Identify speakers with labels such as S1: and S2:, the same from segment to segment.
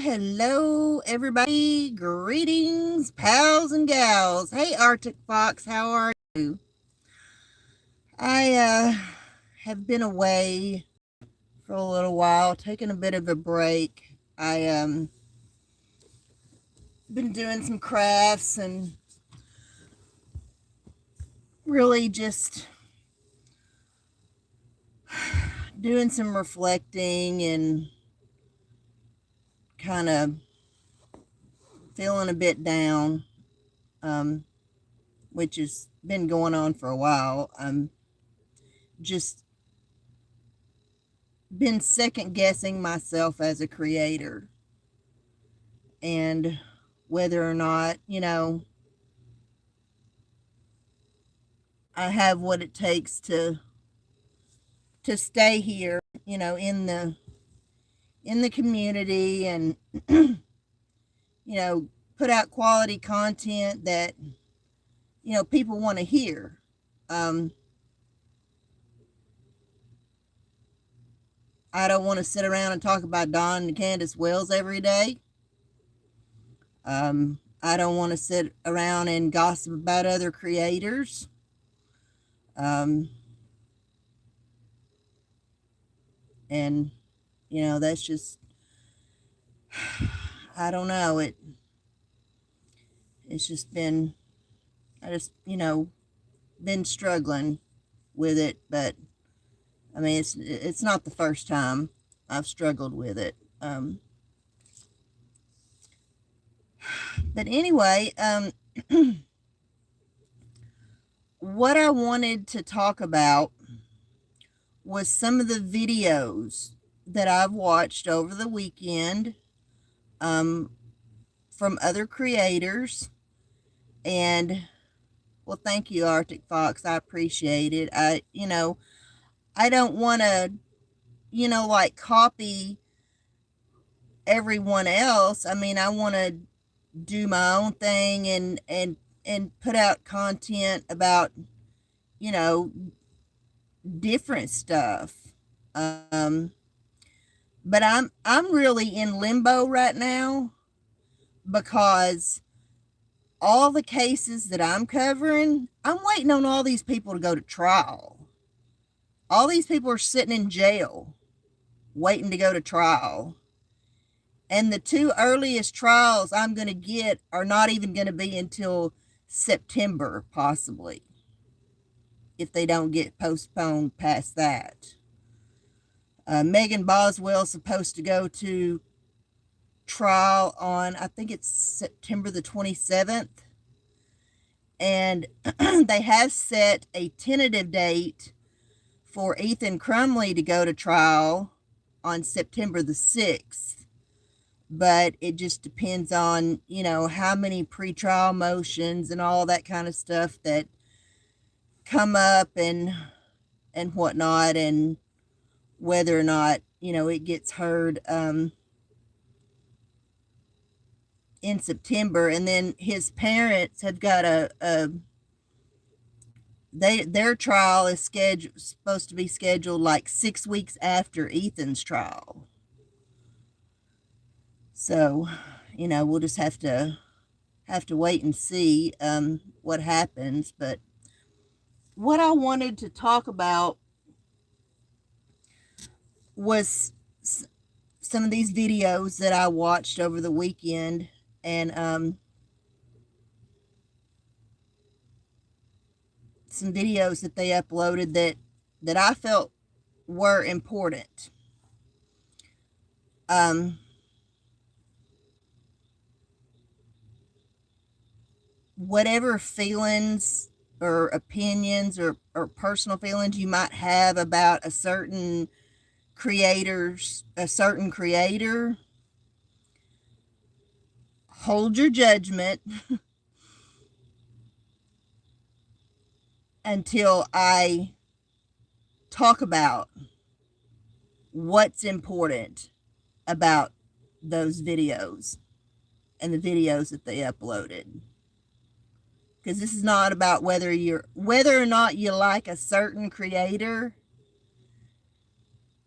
S1: Hello, everybody. Greetings, pals and gals. Hey, Arctic Fox, how are you? I have been away for a little while, taking a bit of a break. I been doing some crafts and really just doing some reflecting and kind of feeling a bit down, which has been going on for a while. I'm just been second guessing myself as a creator and whether or not, I have what it takes to stay here, in the community and put out quality content that people want to hear. I don't want to sit around and talk about Don and Candace Wells every day. I don't want to sit around and gossip about other creators. And that's just, I don't know, it's just been, I just been struggling with it. But I mean, it's not the first time I've struggled with it. But anyway, what I wanted to talk about was some of the videos that I've watched over the weekend from other creators. And well, thank you, Arctic Fox. I appreciate it. I don't want to, like copy everyone else. I mean, I want to do my own thing and put out content about, different stuff. But I'm really in limbo right now because all the cases that I'm covering, I'm waiting on all these people to go to trial. All these people are sitting in jail waiting to go to trial. And the two earliest trials I'm going to get are not even going to be until September, possibly, if they don't get postponed past that. Megan Boswell's supposed to go to trial on, I think it's September the 27th. And they have set a tentative date for Ethan Crumley to go to trial on September the 6th. But it just depends on, how many pretrial motions and all that kind of stuff that come up and whatnot, and whether or not, it gets heard in September. And then his parents have got their trial is supposed to be scheduled like 6 weeks after Ethan's trial. So, we'll just have to wait and see what happens. But what I wanted to talk about was some of these videos that I watched over the weekend, and some videos that they uploaded that I felt were important. Whatever feelings or opinions or personal feelings you might have about a certain creator, hold your judgment until I talk about what's important about those videos and the videos that they uploaded. Because this is not about whether or not you like a certain creator.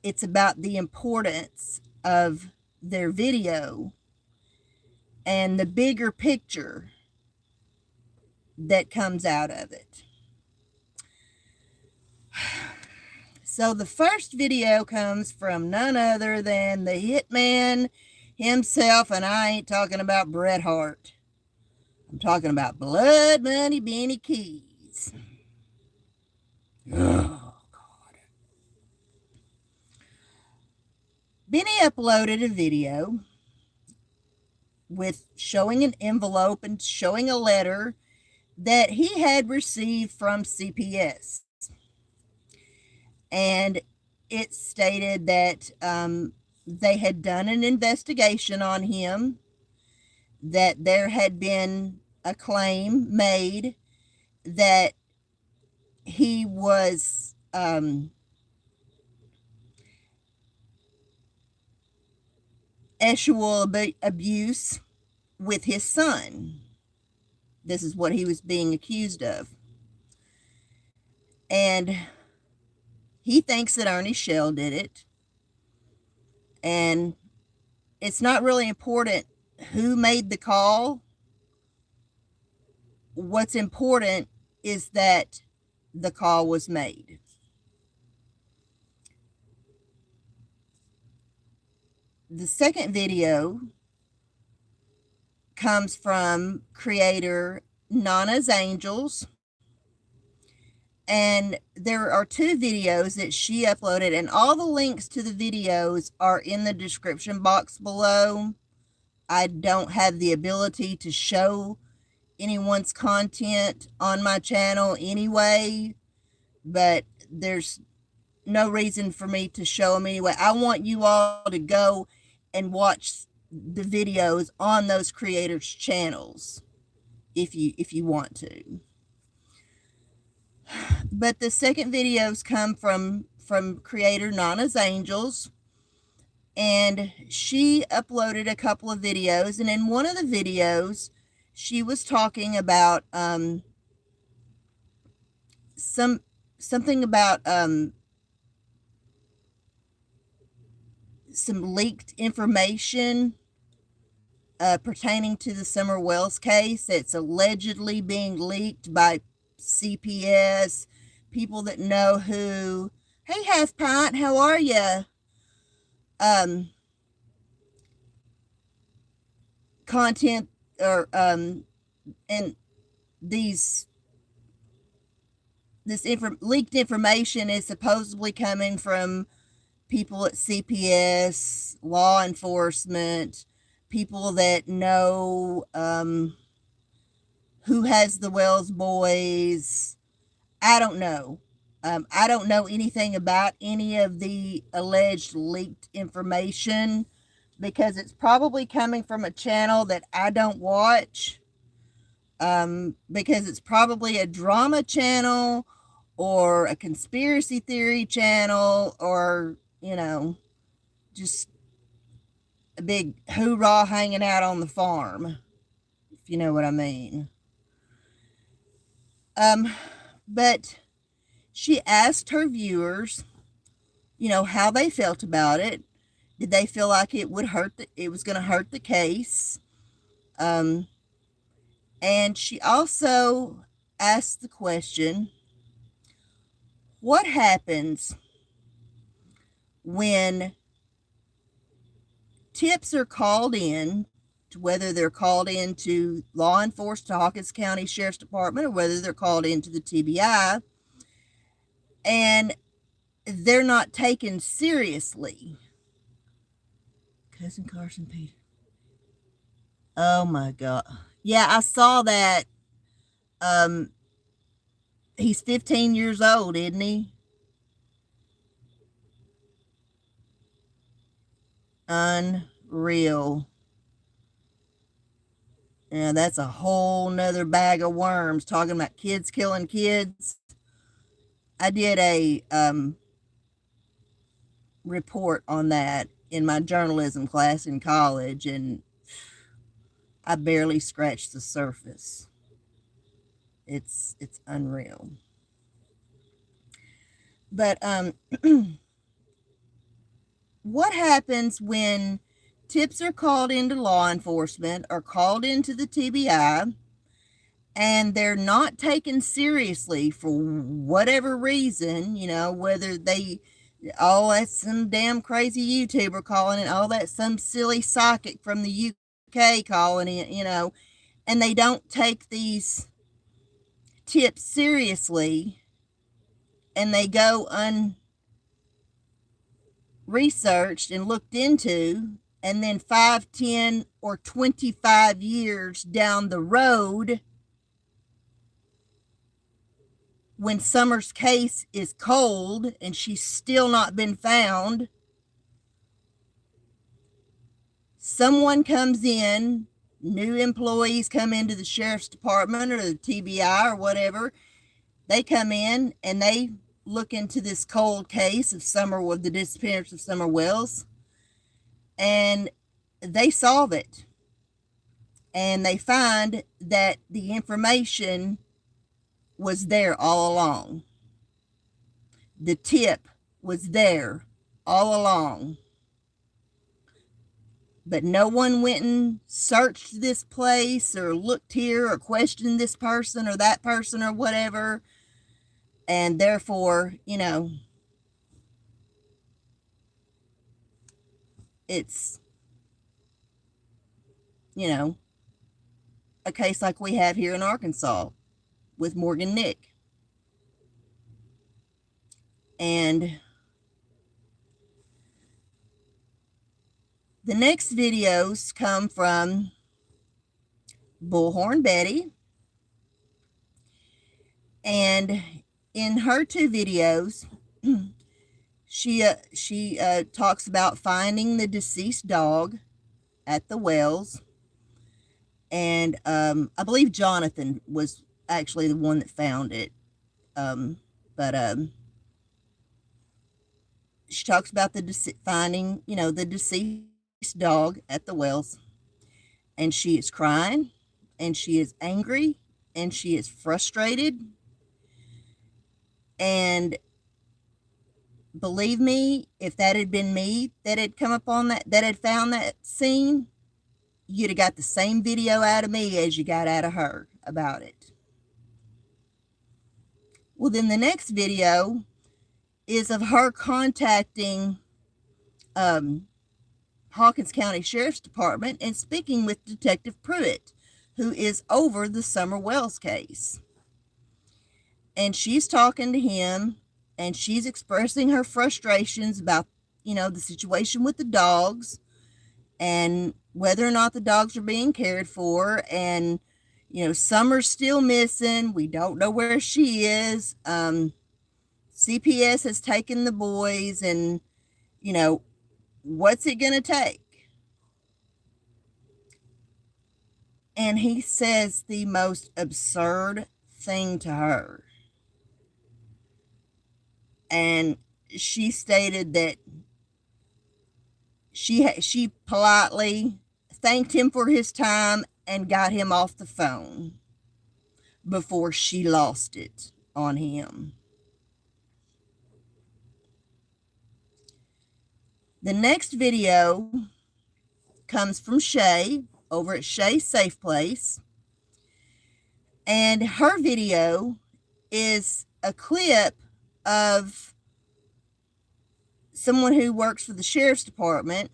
S1: It's about the importance of their video and the bigger picture that comes out of it. So the first video comes from none other than the hitman himself, and I ain't talking about Bret Hart. I'm talking about Blood Money Benny Keyz. Oh, God. Benny uploaded a video with showing an envelope and showing a letter that he had received from CPS. And it stated that they had done an investigation on him, that there had been a claim made that he was sexual abuse with his son. This is what he was being accused of. And he thinks that Ernie Shell did it. And it's not really important who made the call. What's important is that the call was made. The second video comes from creator Nana's Angels. And there are 2 videos that she uploaded, and all the links to the videos are in the description box below. I don't have the ability to show anyone's content on my channel anyway, but there's no reason for me to show them anyway. I want you all to go and watch the videos on those creators' channels if you want to. But the second videos come from creator Nana's Angels, and she uploaded a couple of videos, and in one of the videos she was talking about something about some leaked information pertaining to the Summer Wells case that's allegedly being leaked by CPS, people that know who. Hey, Half Pint, how are you? Content or and this leaked information is supposedly coming from people at CPS, law enforcement, people that know who has the Wells boys. I don't know. I don't know anything about any of the alleged leaked information because it's probably coming from a channel that I don't watch, because it's probably a drama channel or a conspiracy theory channel, or, just a big hoorah hanging out on the farm, if you know what I mean. But she asked her viewers, how they felt about it. Did they feel like it was going to hurt the case? And she also asked the question, what happens when tips are called in, whether they're called into law enforcement, to Hawkins County Sheriff's Department, or whether they're called into the TBI, and they're not taken seriously? Cousin Carson Peter. Oh my God. Yeah, I saw that. He's 15 years old, isn't he? Unreal. Yeah, that's a whole nother bag of worms, talking about kids killing kids. I did a report on that in my journalism class in college, and I barely scratched the surface. It's unreal. But what happens when tips are called into law enforcement or called into the TBI, and they're not taken seriously for whatever reason, whether oh, that's some damn crazy YouTuber calling it, oh, that's some silly psychic from the UK calling it, and they don't take these tips seriously, and they go unresearched and looked into, and then 5, 10, or 25 years down the road, when Summer's case is cold and she's still not been found, someone comes in, new employees come into the sheriff's department or the TBI or whatever. They come in and they look into this cold case of the disappearance of Summer Wells, and they solve it. And they find that the information was there all along. The tip was there all along. But no one went and searched this place or looked here or questioned this person or that person or whatever. And therefore, it's, a case like we have here in Arkansas with Morgan Nick. And the next videos come from Bullhorn Betty. And in her 2 videos, she talks about finding the deceased dog at the wells. And I believe Jonathan was actually the one that found it. But she talks about finding, the deceased dog at the wells. And she is crying, and she is angry, and she is frustrated. And believe me, if that had been me that had come up on that had found that scene, you'd have got the same video out of me as you got out of her about it. Well, then the next video is of her contacting Hawkins County Sheriff's Department and speaking with Detective Pruitt, who is over the Summer Wells case. And she's talking to him, and she's expressing her frustrations about, the situation with the dogs and whether or not the dogs are being cared for. And, Summer's still missing. We don't know where she is. CPS has taken the boys, and, what's it going to take? And he says the most absurd thing to her. And she stated that she politely thanked him for his time and got him off the phone before she lost it on him. The next video comes from Shay over at Shay's Safe Place. And her video is a clip of someone who works for the sheriff's department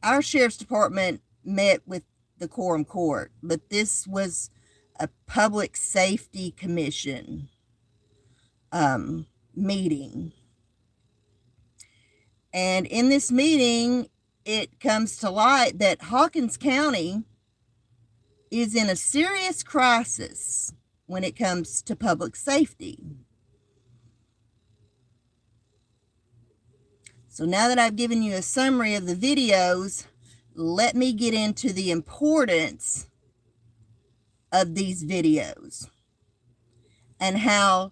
S1: our sheriff's department met with the quorum court, but this was a public safety commission meeting. And in this meeting, it comes to light that Hawkins County is in a serious crisis when it comes to public safety. So now that I've given you a summary of the videos, let me get into the importance of these videos and how,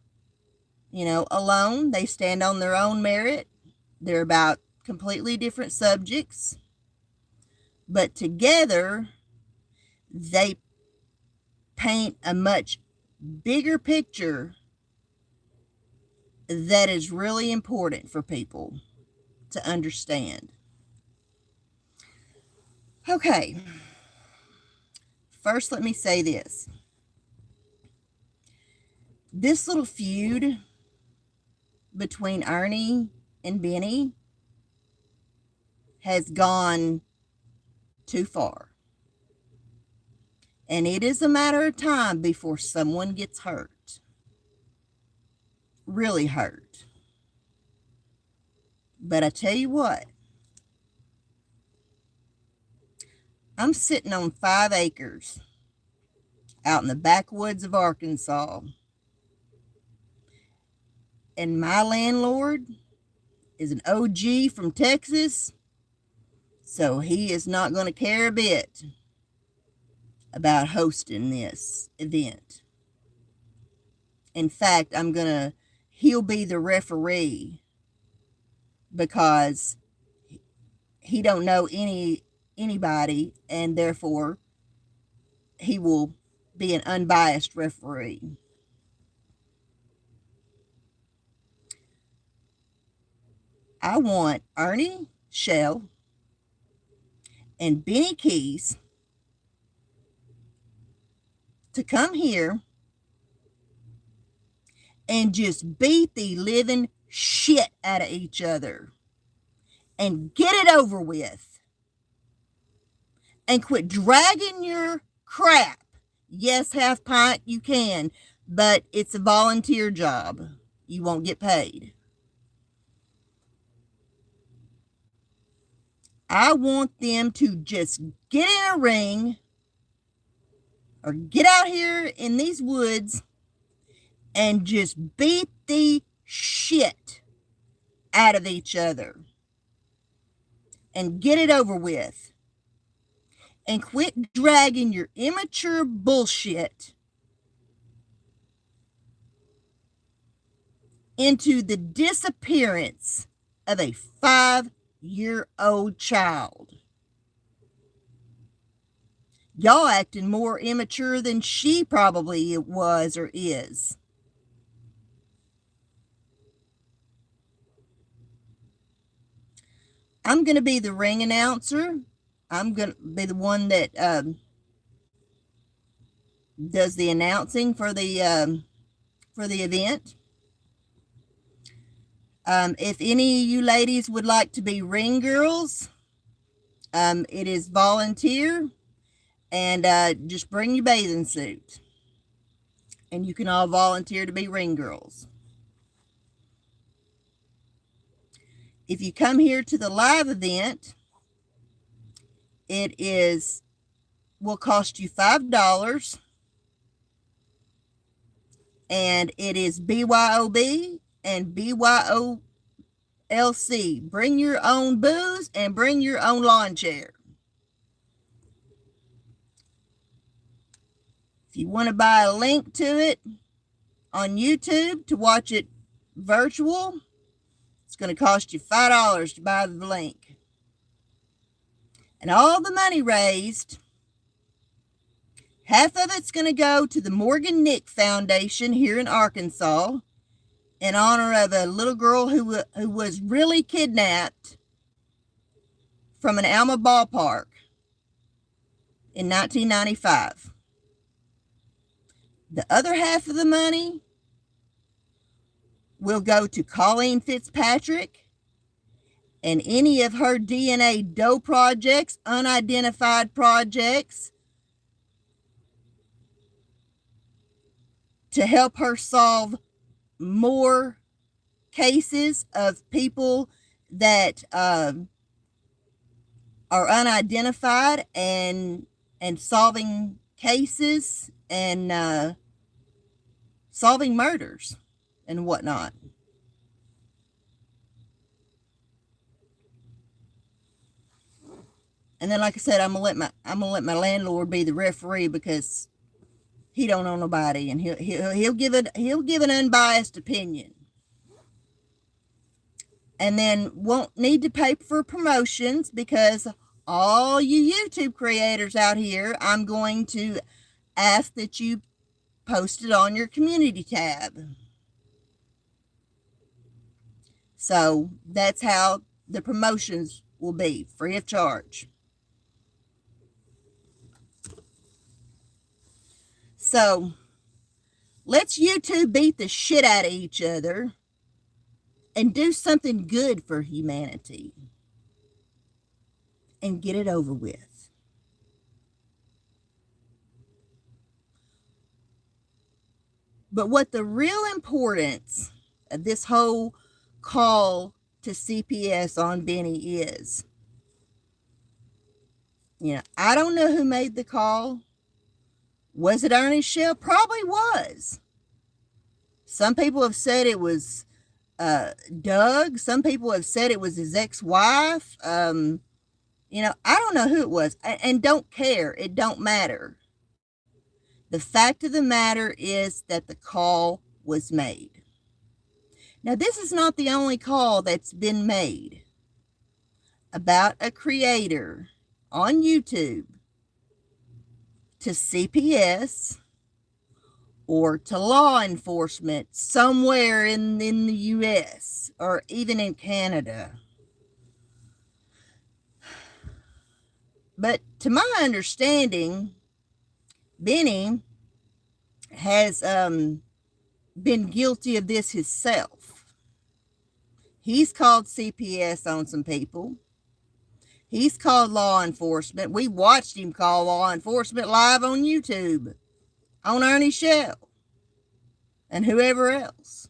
S1: alone they stand on their own merit. They're about completely different subjects, but together they paint a much bigger picture that is really important for people to understand. Okay, first let me say this. This little feud between Ernie and Benny has gone too far. And it is a matter of time before someone gets hurt. Really hurt. But I tell you what, I'm sitting on 5 acres out in the backwoods of Arkansas. And my landlord is an OG from Texas, so he is not going to care a bit about hosting this event. In fact, he'll be the referee because he don't know anybody, and therefore he will be an unbiased referee. I want Ernie Shell and Benny Keyz to come here and just beat the living shit out of each other and get it over with and quit dragging your crap. Yes, half pint you can, but it's a volunteer job. You won't get paid. I want them to just get in a ring or get out here in these woods and just beat the shit out of each other and get it over with. And quit dragging your immature bullshit into the disappearance of a 5-year-old child. Y'all acting more immature than she probably was or is. I'm going to be the ring announcer. I'm going to be the one that does the announcing for the event. If any of you ladies would like to be ring girls, it is volunteer, and just bring your bathing suit, and you can all volunteer to be ring girls. If you come here to the live event, will cost you $5, and it is BYOB and BYOLC. Bring your own booze and bring your own lawn chair. If you want to buy a link to it on YouTube to watch it virtual, it's going to cost you $5 to buy the link. And all the money raised, half of it's going to go to the Morgan Nick Foundation here in Arkansas in honor of a little girl who was really kidnapped from an Alma ballpark in 1995. The other half of the money will go to Colleen Fitzpatrick and any of her DNA Doe projects, unidentified projects, to help her solve more cases of people that are unidentified, and solving cases and solving murders and whatnot. And then, like I said, I'm gonna let my landlord be the referee because he don't know nobody, and he'll give an unbiased opinion. And then won't need to pay for promotions, because all you YouTube creators out here, I'm going to ask that you post it on your community tab. So that's how the promotions will be, free of charge. So let's you two beat the shit out of each other and do something good for humanity and get it over with. But what the real importance of this whole call to CPS on Benny is, I don't know who made the call. Was it Ernie Shell? Probably was. Some people have said it was Doug. Some people have said it was his ex-wife. I don't know who it was, and don't care. It don't matter. The fact of the matter is that the call was made. Now, this is not the only call that's been made about a creator on YouTube to CPS or to law enforcement somewhere in the US or even in Canada. But to my understanding, Benny has been guilty of this himself. He's called CPS on some people. He's called law enforcement. We watched him call law enforcement live on YouTube on Ernie Shell and whoever else.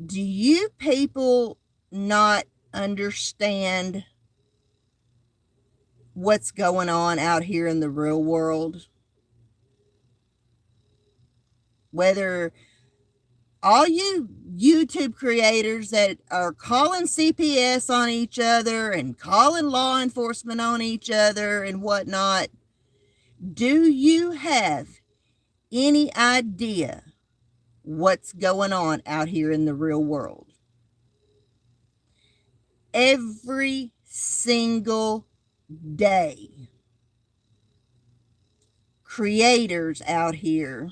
S1: Do you people not understand what's going on out here in the real world? Whether all you YouTube creators that are calling CPS on each other and calling law enforcement on each other and whatnot, do you have any idea what's going on out here in the real world? Every single day, creators out here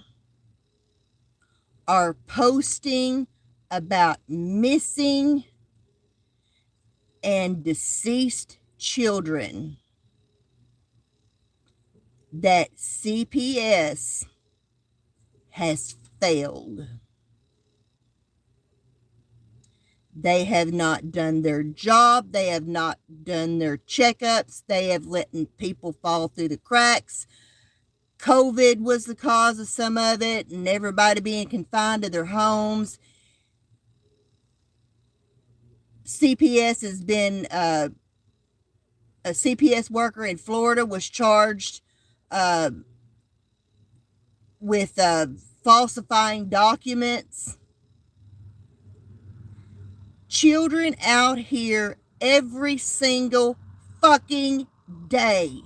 S1: are posting about missing and deceased children that CPS has failed. They have not done their job. They have not done their checkups. They have let people fall through the cracks. COVID was the cause of some of it, and everybody being confined to their homes. CPS has been, a CPS worker in Florida was charged with falsifying documents. Children out here every single fucking day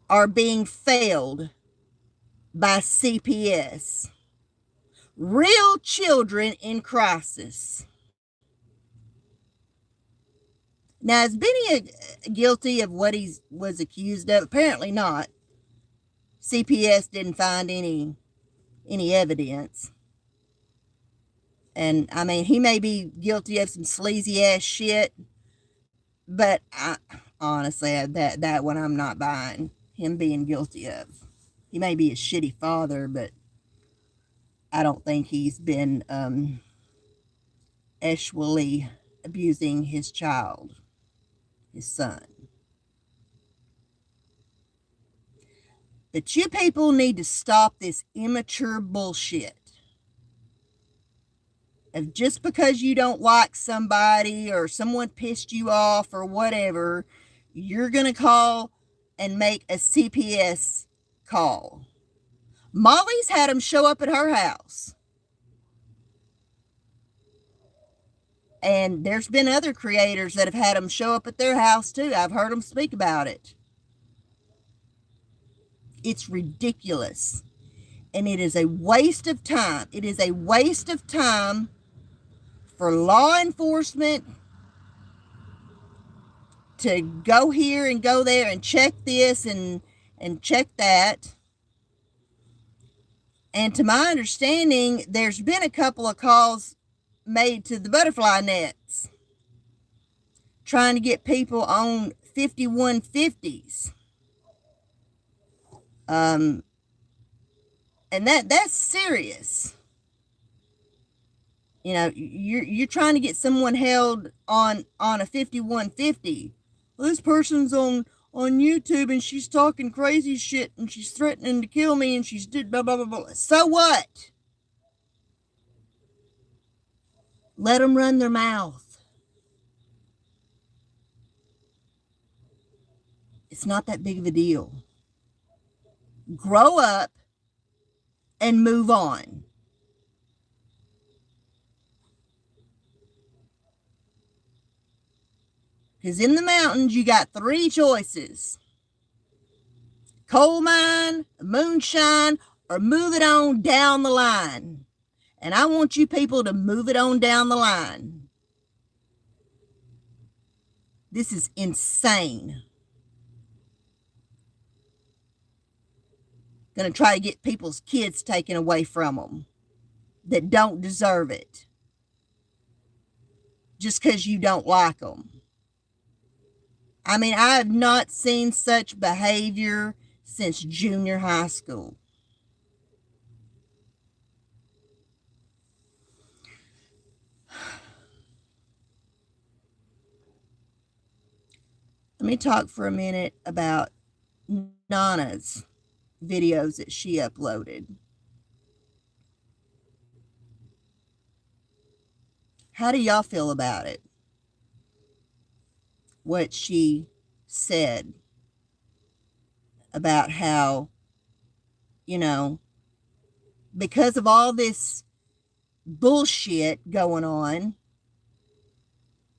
S1: are being failed by CPS. Real children in crisis. Now, is Benny guilty of what he was accused of? Apparently not. CPS didn't find any evidence. And I mean, he may be guilty of some sleazy ass shit, but honestly, that one I'm not buying him being guilty of. He may be a shitty father, but I don't think he's been actually abusing his child, his son. But you people need to stop this immature bullshit of just because you don't like somebody or someone pissed you off or whatever, you're going to call and make a CPS call. Molly's had them show up at her house. And there's been other creators that have had them show up at their house too. I've heard them speak about it. It's ridiculous. And it is a waste of time. It is a waste of time for law enforcement to go here and go there and check this and and check that. And to my understanding, there's been a couple of calls made to the butterfly nets trying to get people on 5150s. And that's serious. You know, you're trying to get someone held on a 5150. Well, this person's on YouTube and she's talking crazy shit and she's threatening to kill me and she's did blah blah blah blah. So what? Let them run their mouth. It's not that big of a deal. Grow up and move on. Because in the mountains, you got three choices: coal mine, moonshine, or move it on down the line. And I want you people to move it on down the line. This is insane. Going to try to get people's kids taken away from them that don't deserve it just because you don't like them. I mean, I have not seen such behavior since junior high school. Let me talk for a minute about Nana's videos that she uploaded. How do y'all feel about it? What she said about how, you know, because of all this bullshit going on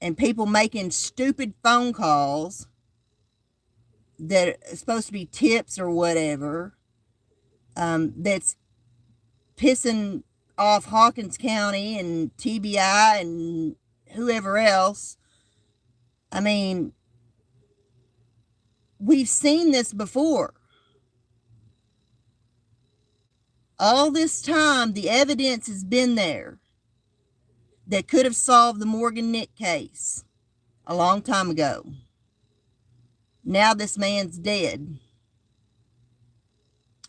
S1: and people making stupid phone calls that are supposed to be tips or whatever, that's pissing off Hawkins County and TBI and whoever else. I mean, we've seen this before. All this time, the evidence has been there that could have solved the Morgan Nick case a long time ago. Now this man's dead.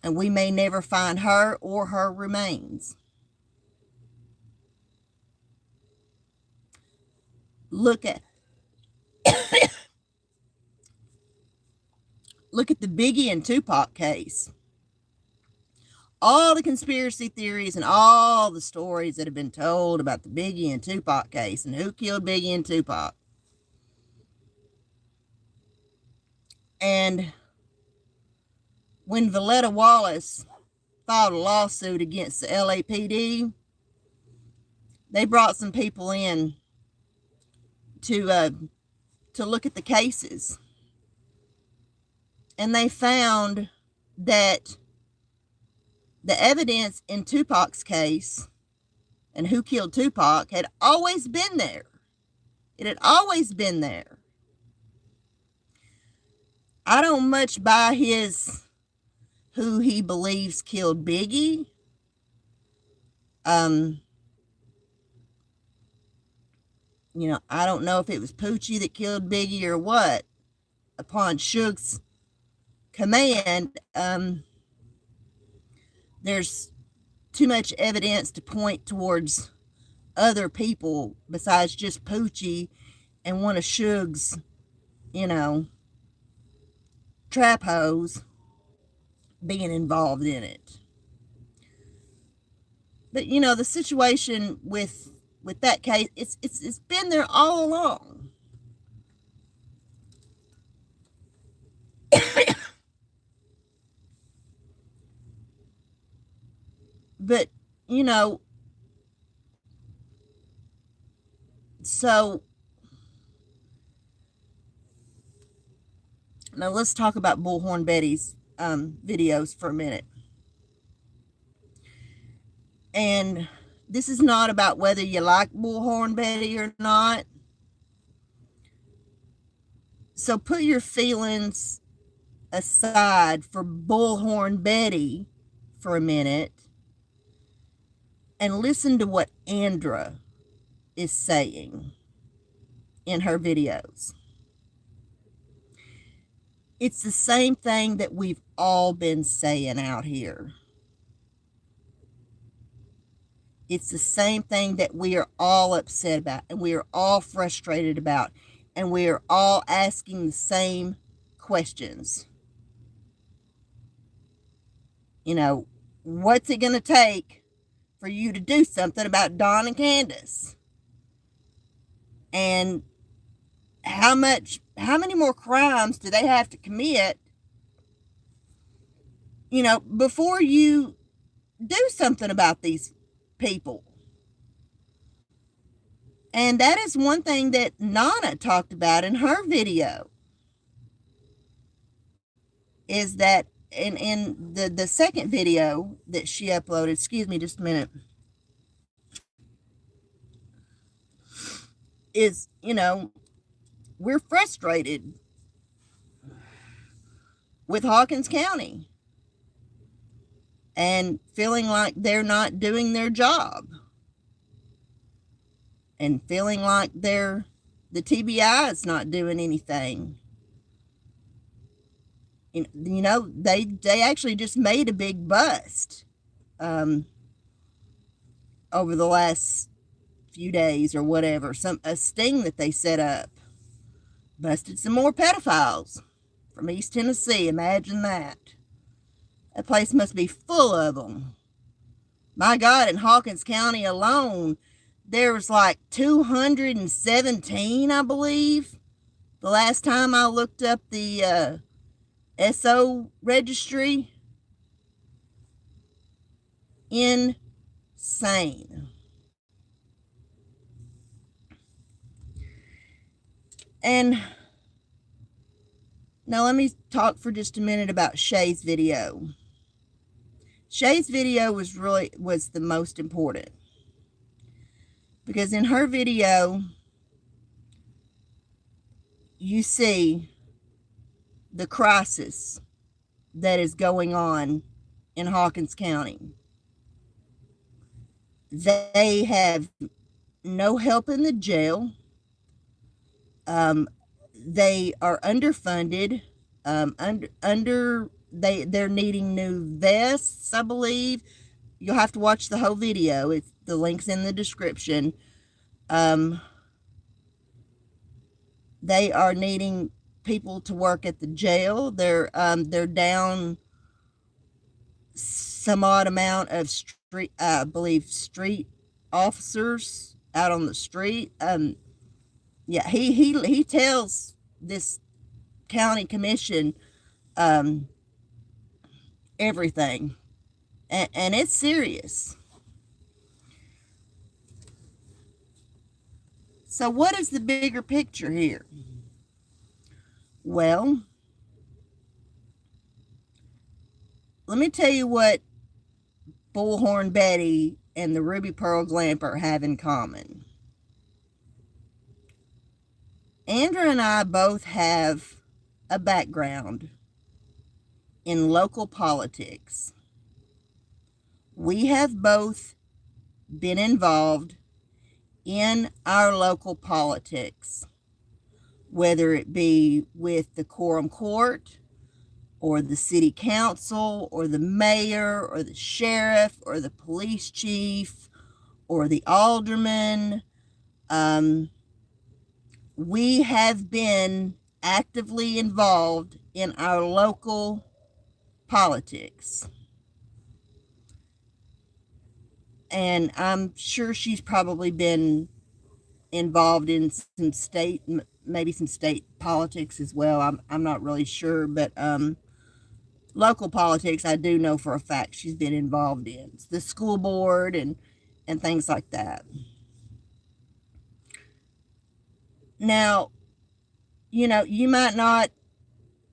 S1: And we may never find her or her remains. Look at the Biggie and Tupac case. All the conspiracy theories and all the stories that have been told about the Biggie and Tupac case and who killed Biggie and Tupac. And when Valletta Wallace filed a lawsuit against the LAPD, they brought some people in to look at the cases. And they found that the evidence in Tupac's case and who killed Tupac had always been there. It had always been there. I don't much buy his who he believes killed Biggie. You know, I don't know if it was Poochie that killed Biggie or what. Upon Suge's command, there's too much evidence to point towards other people besides just Poochie and one of Suge's, you know, trap hoes being involved in it. But you know, the situation with that case, it's been there all along. But you know, so now let's talk about Bullhorn Betty's videos for a minute. And this is not about whether you like Bullhorn Betty or not. So put your feelings aside for Bullhorn Betty for a minute and listen to what Andra is saying in her videos. It's the same thing that we've all been saying out here. It's the same thing that we are all upset about and we are all frustrated about, and we are all asking the same questions. You know, what's it going to take for you to do something about Don and Candace? And how many more crimes do they have to commit, before you do something about these people? And that is one thing that Nana talked about in her video, is that in the second video that she uploaded, excuse me just a minute, is, we're frustrated with Hawkins County and feeling like they're not doing their job and feeling like the TBI is not doing anything. They actually just made a big bust over the last few days or whatever, a sting that they set up. Busted some more pedophiles from East Tennessee. Imagine that. That place must be full of them. My God, in Hawkins County alone, there was like 217, I believe. The last time I looked up the SO registry. Insane. And now let me talk for just a minute about Shay's video. Shay's video was the most important, because in her video you see the crisis that is going on in Hawkins County. They have no help in the jail. They are underfunded. They're needing new vests, I believe. You'll have to watch the whole video. The link's in the description. They are needing people to work at the jail. They're down some odd amount of street officers out on the street. Yeah, he tells this county commission everything, and it's serious. So what is the bigger picture here? Well, let me tell you what Bullhorn Betty and the Ruby Pearl Glamper have in common. Andra and I both have a background in local politics. We have both been involved in our local politics, whether it be with the quorum court or the city council or the mayor or the sheriff or the police chief or the alderman. We have been actively involved in our local politics. And I'm sure she's probably been involved in some state, maybe some state politics as well. I'm not really sure, but local politics, I do know for a fact she's been involved in. It's the school board and things like that. Now, you might not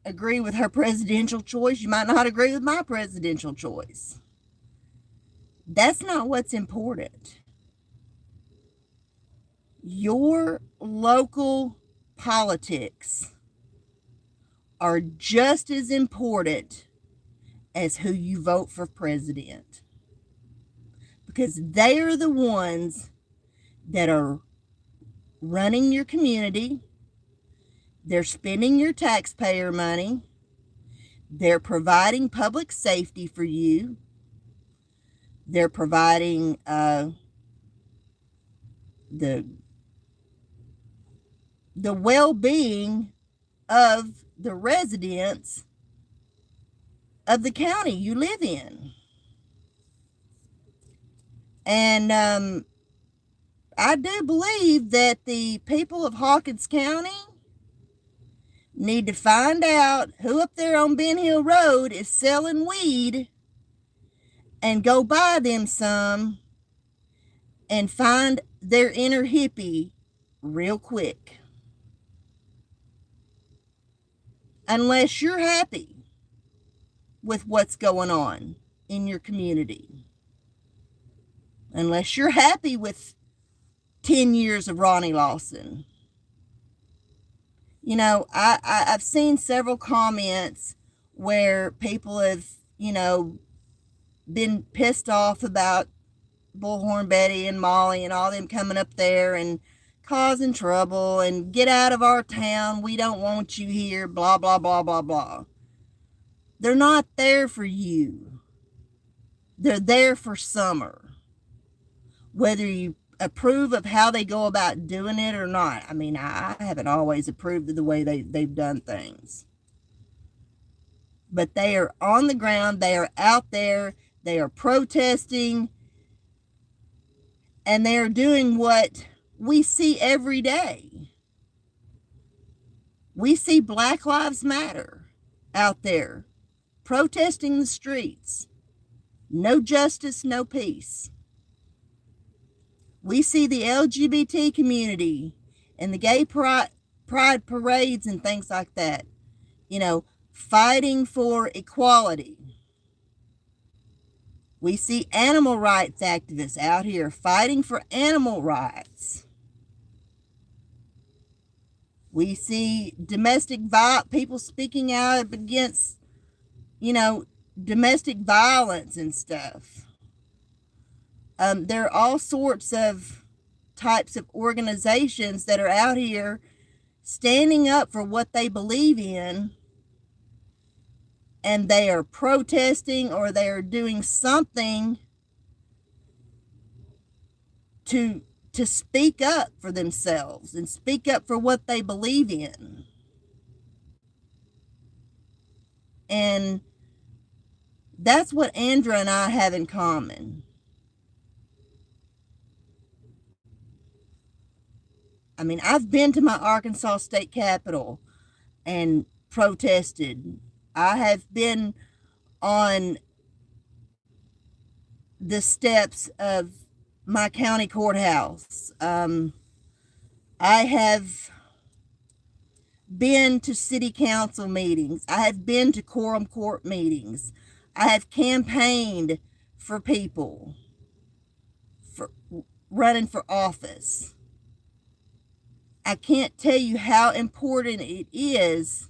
S1: agree with her presidential choice. You might not agree with my presidential choice. That's not what's important. Your local politics are just as important as who you vote for president, because they are the ones that are running your community. They're spending your taxpayer money. They're providing public safety for you. They're providing the well-being of the residents of the county you live in. And I do believe that the people of Hawkins County need to find out who up there on Ben Hill Road is selling weed and go buy them some and find their inner hippie real quick. Unless you're happy with what's going on in your community. Unless you're happy with 10 years of Ronnie Lawson. You know, I've seen several comments where people have, you know, been pissed off about Bullhorn Betty and Molly and all them coming up there and causing trouble and get out of our town. We don't want you here, blah, blah, blah, blah, blah. They're not there for you. They're there for Summer. Whether you approve of how they go about doing it or not. I mean, I haven't always approved of the way they've done things. But they are on the ground. They are out there. They are protesting. And they are doing what we see every day. We see Black Lives Matter out there protesting the streets. No justice, no peace. We see the LGBT community and the gay pride parades and things like that, you know, fighting for equality. We see animal rights activists out here fighting for animal rights. We see people speaking out against, you know, domestic violence and stuff. There are all sorts of types of organizations that are out here standing up for what they believe in, and they are protesting or they are doing something to speak up for themselves and speak up for what they believe in. And that's what Andra and I have in common. I mean, I've been to my Arkansas state capitol and protested. I have been on the steps of my county courthouse. I have been to city council meetings. I have been to quorum court meetings. I have campaigned for people, for running for office. I can't tell you how important it is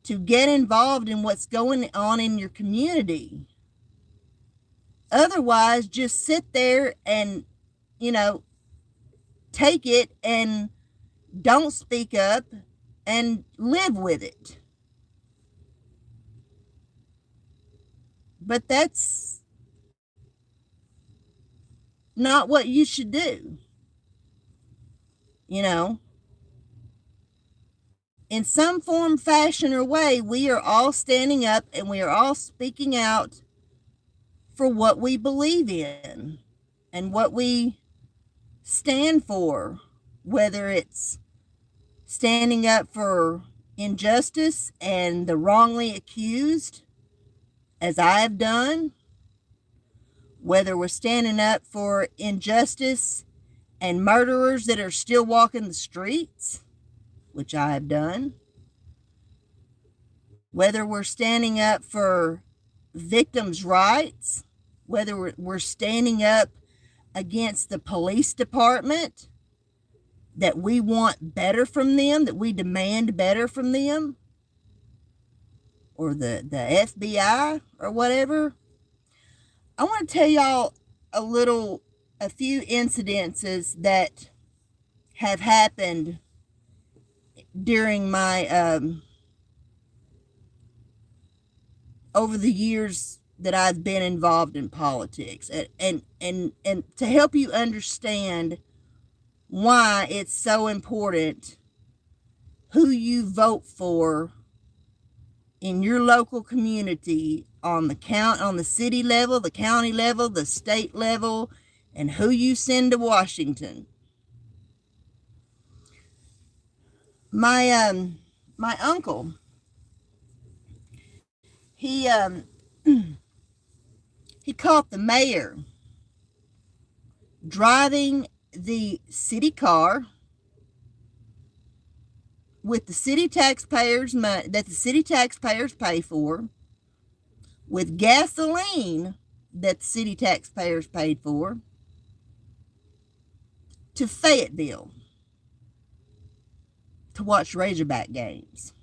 S1: to get involved in what's going on in your community. Otherwise, just sit there and, you know, take it and don't speak up and live with it. But that's not what you should do. You know, in some form, fashion, or way, we are all standing up and we are all speaking out for what we believe in and what we stand for, whether it's standing up for injustice and the wrongly accused, as I have done, whether we're standing up for injustice and murderers that are still walking the streets, which I have done, whether we're standing up for victims' rights, whether we're standing up against the police department that we want better from them, that we demand better from them, or the FBI or whatever. I want to tell y'all a few incidences that have happened during my over the years that I've been involved in politics, and to help you understand why it's so important who you vote for in your local community on the city level, the county level, the state level, and who you send to Washington. My uncle, he he caught the mayor driving the city car with the city taxpayers' money that the city taxpayers pay for, with gasoline that the city taxpayers paid for, to Fayetteville to watch Razorback games.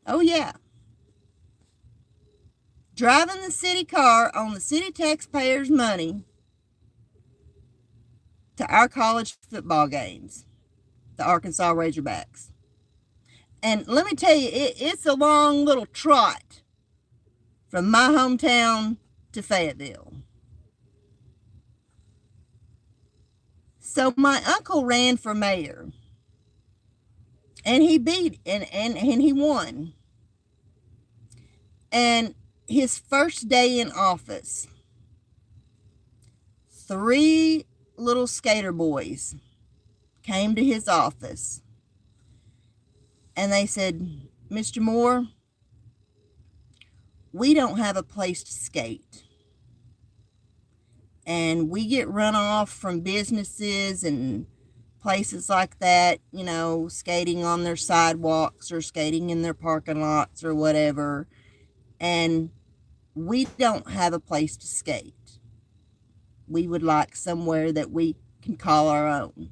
S1: Oh yeah. Driving the city car on the city taxpayers' money to our college football games, the Arkansas Razorbacks. And let me tell you, it's a long little trot from my hometown to Fayetteville. So my uncle ran for mayor, and he beat and he won. And his first day in office, 3 little skater boys came to his office, and they said, "Mr. Moore, we don't have a place to skate. And we get run off from businesses and places like that, you know, skating on their sidewalks or skating in their parking lots or whatever. And we don't have a place to skate. We would like somewhere that we can call our own."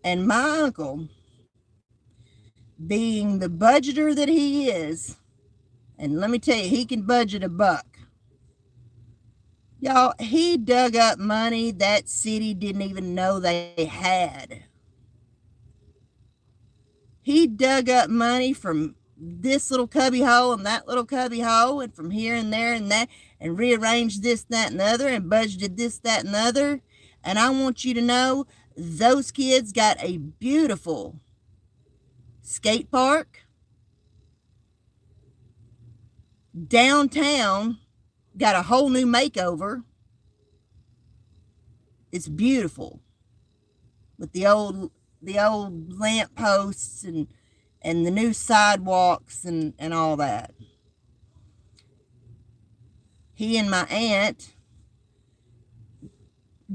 S1: And my uncle, being the budgeter that he is, and let me tell you, he can budget a buck. Y'all, he dug up money that city didn't even know they had. He dug up money from this little cubby hole and that little cubby hole, and from here and there and that, and rearranged this, that, and the other, and budgeted this, that, and the other. And I want you to know, those kids got a beautiful skate park. Downtown got a whole new makeover. It's beautiful, with the old lamp posts and the new sidewalks and all that. He and my aunt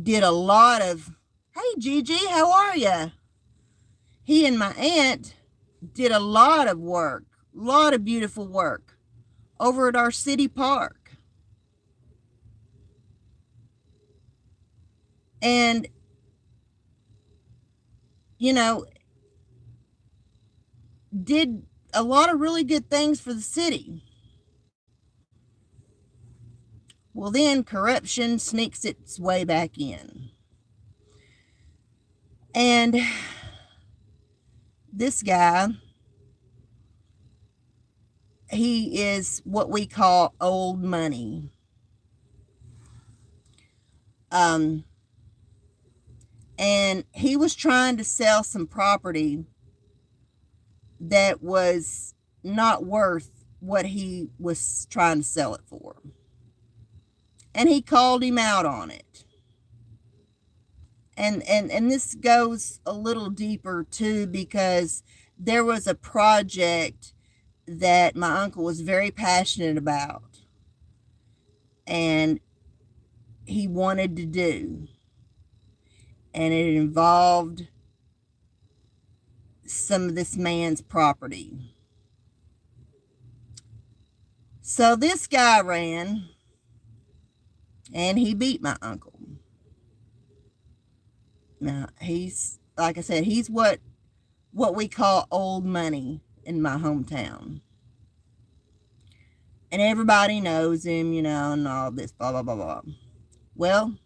S1: did a lot of, "Hey Gigi, how are you?" He and my aunt did a lot of work, a lot of beautiful work over at our city park. And, you know, did a lot of really good things for the city. Well, then corruption sneaks its way back in. And this guy, he is what we call old money. And he was trying to sell some property that was not worth what he was trying to sell it for. And he called him out on it. And this goes a little deeper too, because there was a project that my uncle was very passionate about and he wanted to do. And it involved some of this man's property. So this guy ran and he beat my uncle. Now, he's, like I said, he's what we call old money in my hometown. And everybody knows him, and all this, blah, blah, blah, blah. Well,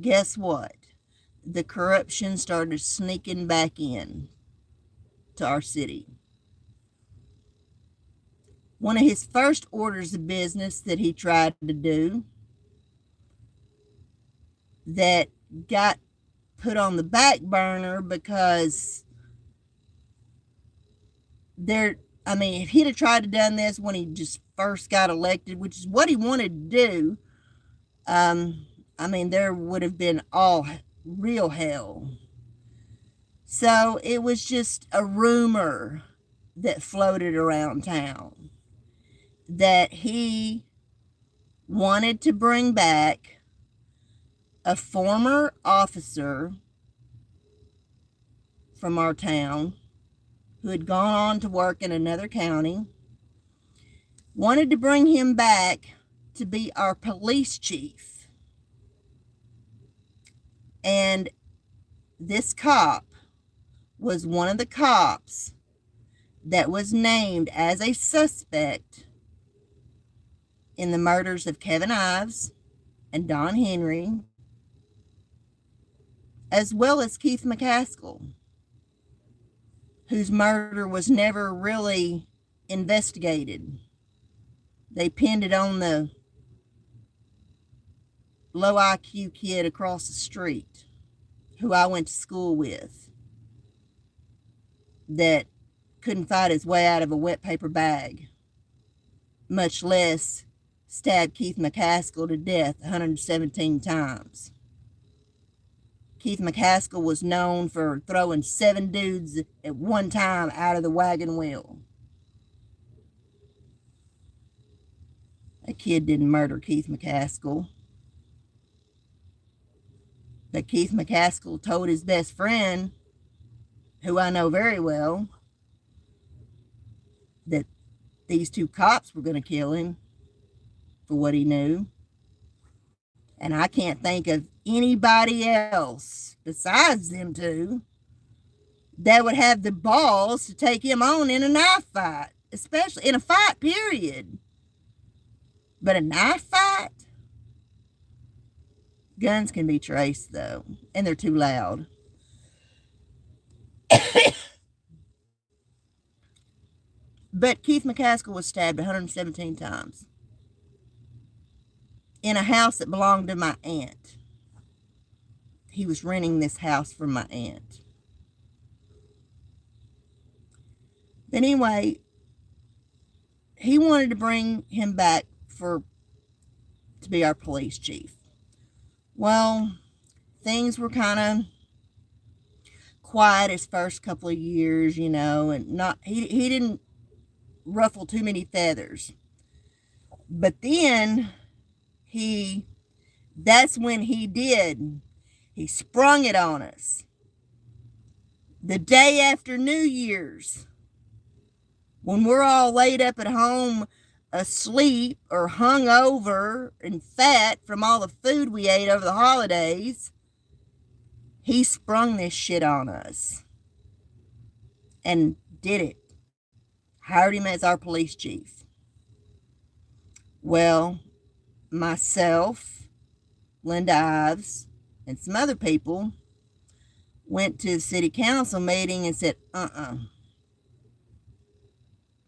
S1: guess what? The corruption started sneaking back in to our city. One of his first orders of business that he tried to do that got put on the back burner because if he'd have tried to done this when he just first got elected, which is what he wanted to do, there would have been all real hell. So it was just a rumor that floated around town that he wanted to bring back a former officer from our town who had gone on to work in another county, wanted to bring him back to be our police chief. And this cop was one of the cops that was named as a suspect in the murders of Kevin Ives and Don Henry, as well as Keith McCaskill, whose murder was never really investigated. They pinned it on the low IQ kid across the street who I went to school with that couldn't fight his way out of a wet paper bag, much less stab Keith McCaskill to death 117 times. Keith McCaskill was known for throwing 7 dudes at one time out of the wagon wheel. A kid didn't murder Keith McCaskill. But Keith McCaskill told his best friend, who I know very well, that these 2 cops were going to kill him for what he knew. And I can't think of anybody else besides them 2 that would have the balls to take him on in a knife fight, especially in a fight, period. But a knife fight? Guns can be traced, though, and they're too loud. But Keith McCaskill was stabbed 117 times in a house that belonged to my aunt. He was renting this house from my aunt. But anyway, he wanted to bring him back to be our police chief. Well, things were kind of quiet his first couple of years, and he didn't ruffle too many feathers. But then that's when he sprung it on us. The day after New Year's, when we're all laid up at home asleep or hungover and fat from all the food we ate over the holidays, he sprung this shit on us and did it. Hired him as our police chief. Well, myself, Linda Ives, and some other people went to the city council meeting and said,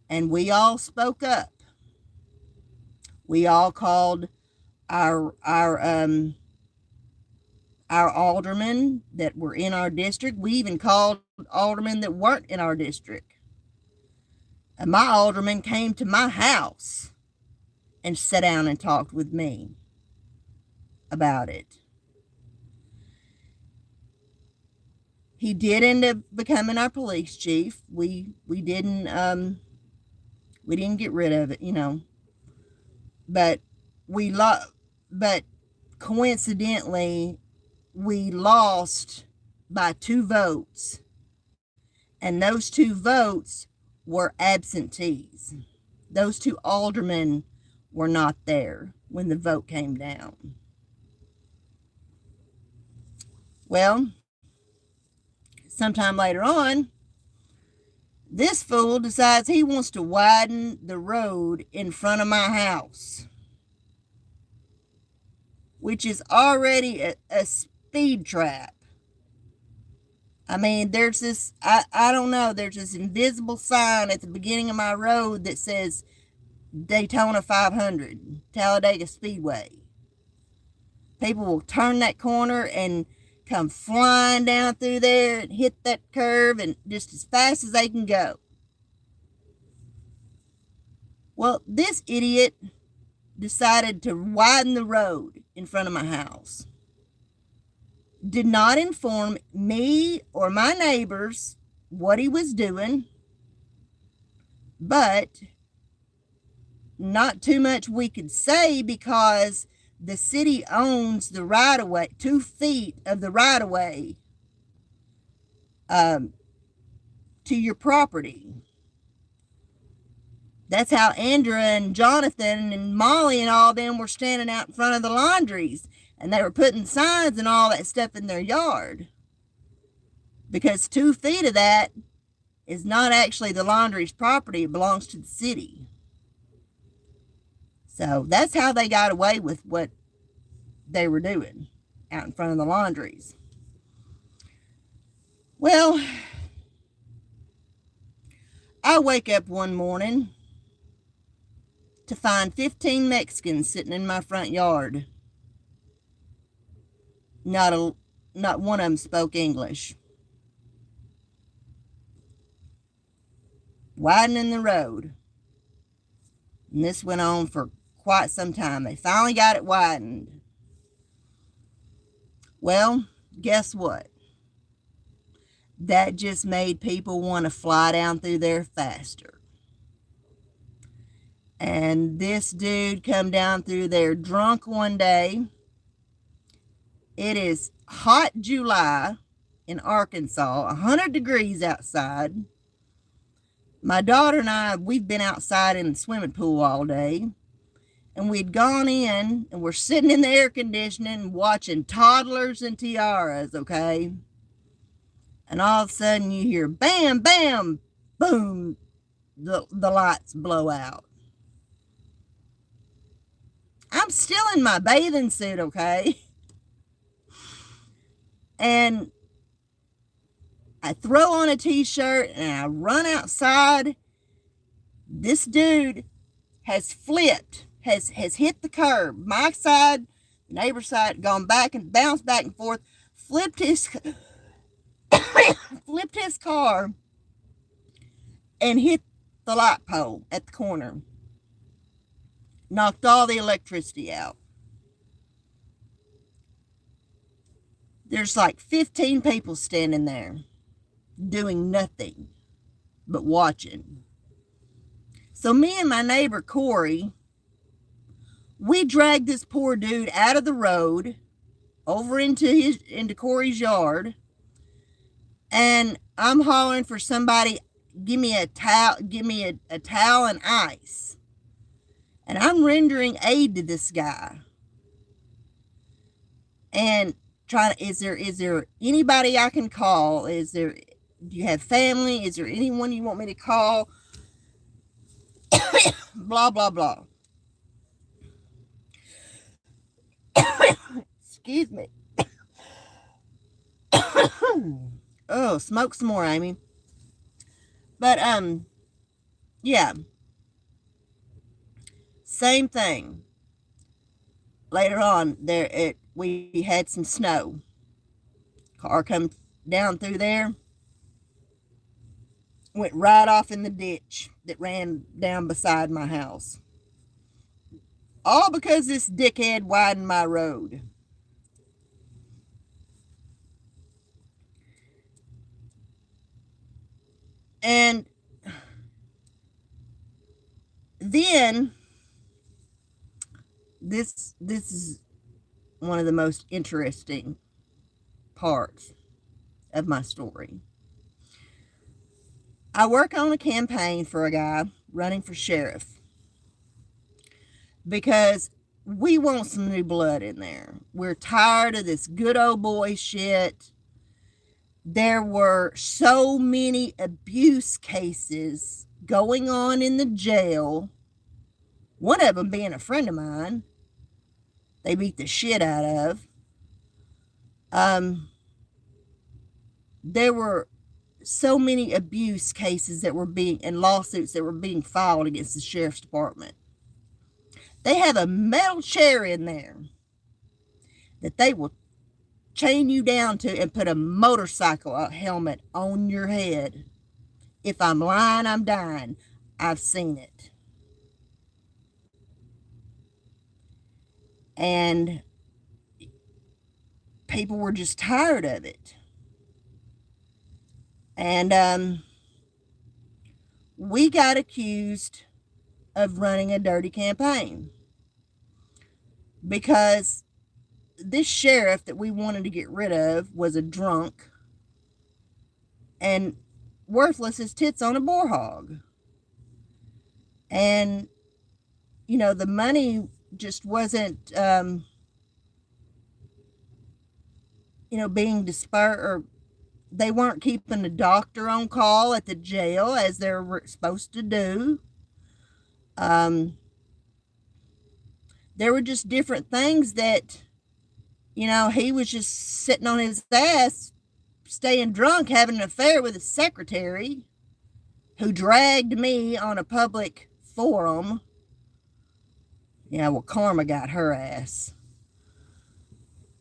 S1: And we all spoke up. We all called our aldermen that were in our district. We even called aldermen that weren't in our district. And my alderman came to my house and sat down and talked with me about it. He did end up becoming our police chief. We didn't get rid of it, But but coincidentally, we lost by 2 votes. And those 2 votes were absentees. Those 2 aldermen were not there when the vote came down. Well, sometime later on, this fool decides he wants to widen the road in front of my house, which is already a speed trap. I mean, there's this, I don't know, there's this invisible sign at the beginning of my road that says Daytona 500, Talladega Speedway. People will turn that corner and come flying down through there and hit that curve and just as fast as they can go. Well, this idiot decided to widen the road in front of my house. Did not inform me or my neighbors what he was doing, but not too much we could say because the city owns the right-of-way, 2 feet of the right-of-way to your property. That's how Andrea and Jonathan and Molly and all them were standing out in front of the laundries, and they were putting signs and all that stuff in their yard. Because 2 feet of that is not actually the laundry's property, it belongs to the city. So that's how they got away with what they were doing out in front of the laundries. Well, I wake up one morning to find 15 Mexicans sitting in my front yard. Not one of them spoke English. Widening the road. And this went on for quite some time. They finally got it widened. Well, guess what? That just made people want to fly down through there faster. And this dude come down through there drunk one day. It is hot July in Arkansas, 100 degrees outside. My daughter and I, we've been outside in the swimming pool all day. And we'd gone in and we're sitting in the air conditioning watching Toddlers and Tiaras, okay? And all of a sudden you hear bam, bam, boom, the lights blow out. I'm still in my bathing suit, okay? And I throw on a t-shirt and I run outside. This dude has flipped, has hit the curb. My side, neighbor side, gone back and bounced back and forth, flipped his car and hit the light pole at the corner. Knocked all the electricity out. There's like 15 people standing there doing nothing but watching. So me and my neighbor Corey, we dragged this poor dude out of the road over into Corey's yard, and I'm hollering for somebody, give me a towel and ice. And I'm rendering aid to this guy. And is there anybody I can call? Do you have family? Is there anyone you want me to call? Blah, blah, blah. Excuse me. Oh, smoke some more, Amy. But, yeah. Same thing. Later on, we had some snow. Car come down through there. Went right off in the ditch that ran down beside my house. All because this dickhead widened my road. And then this is one of the most interesting parts of my story. I work on a campaign for a guy running for sheriff because we want some new blood in there. We're tired of this good old boy shit. there were so many abuse cases going on in the jail. One of them being a friend of mine, they beat the shit out of. There were so many abuse cases that were being, and lawsuits that were being filed against the sheriff's department. They have a metal chair in there that they will chain you down to and put a motorcycle helmet on your head. If I'm lying, I'm dying. I've seen it. And people were just tired of it. And we got accused of running a dirty campaign because this sheriff that we wanted to get rid of was a drunk and worthless as tits on a boar hog. And, you know, the money just wasn't, being dispersed, or they weren't keeping the doctor on call at the jail as they're supposed to do. There were just different things that, he was just sitting on his ass, staying drunk, having an affair with his secretary, who dragged me on a public forum. Well, karma got her ass.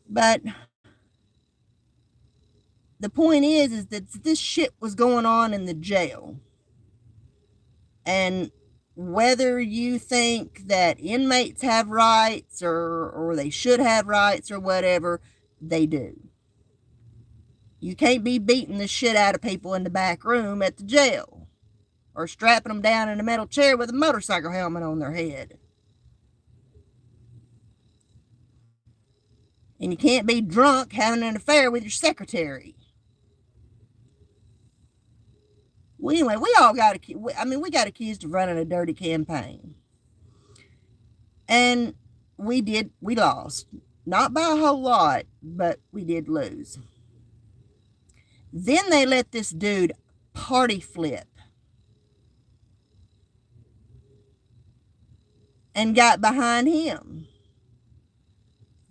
S1: But the point is that this shit was going on in the jail. And whether you think that inmates have rights or they should have rights or whatever, they do. You can't be beating the shit out of people in the back room at the jail or strapping them down in a metal chair with a motorcycle helmet on their head. And you can't be drunk having an affair with your secretary. Well, anyway, we got accused of running a dirty campaign. And we lost. Not by a whole lot, but we did lose. Then they let this dude party flip and got behind him.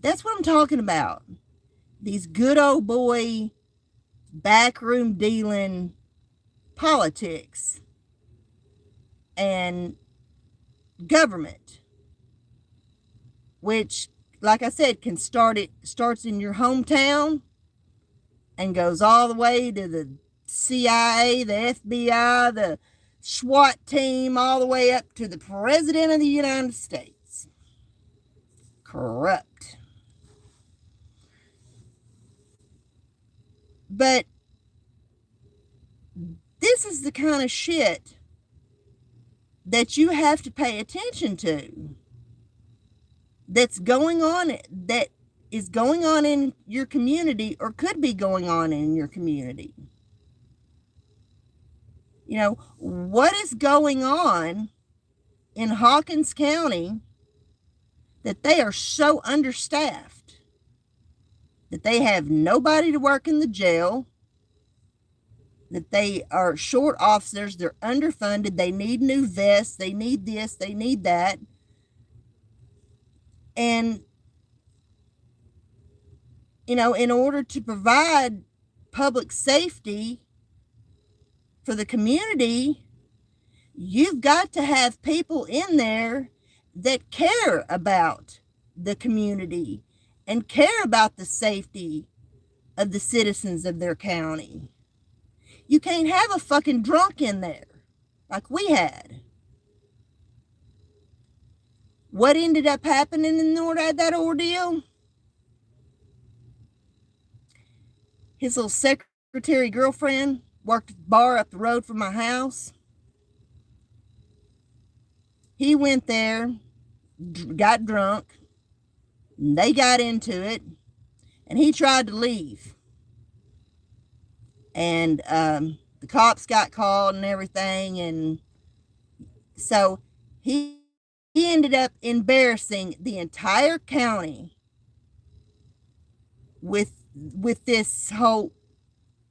S1: That's what I'm talking about. These good old boy backroom dealing politics and government, which, like I said, starts in your hometown and goes all the way to the CIA, the FBI, the SWAT team, all the way up to the President of the United States. Corrupt. But this is the kind of shit that you have to pay attention to. That is going on in your community, or could be going on in your community. What is going on in Hawkins County that they are so understaffed that they have nobody to work in the jail, that they are short officers, they're underfunded, they need new vests, they need this, they need that. And, in order to provide public safety for the community, you've got to have people in there that care about the community and care about the safety of the citizens of their county. You can't have a fucking drunk in there like we had. What ended up happening in that ordeal? His little secretary girlfriend worked at the bar up the road from my house. He went there, got drunk, and they got into it, and he tried to leave. And the cops got called and everything, and so he ended up embarrassing the entire county with this whole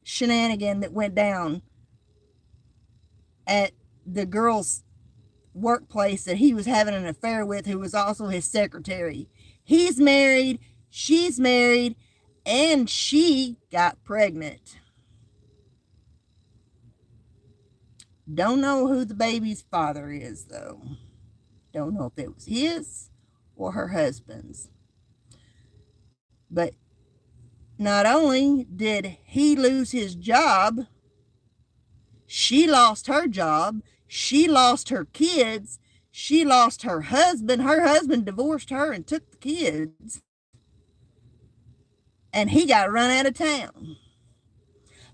S1: shenanigan that went down at the girl's workplace that he was having an affair with, who was also his secretary. He's married, she's married, and she got pregnant. Don't know who the baby's father is, though. Don't know if it was his or her husband's. But not only did he lose his job, she lost her job, she lost her kids, she lost her husband. Her husband divorced her and took the kids. And he got run out of town.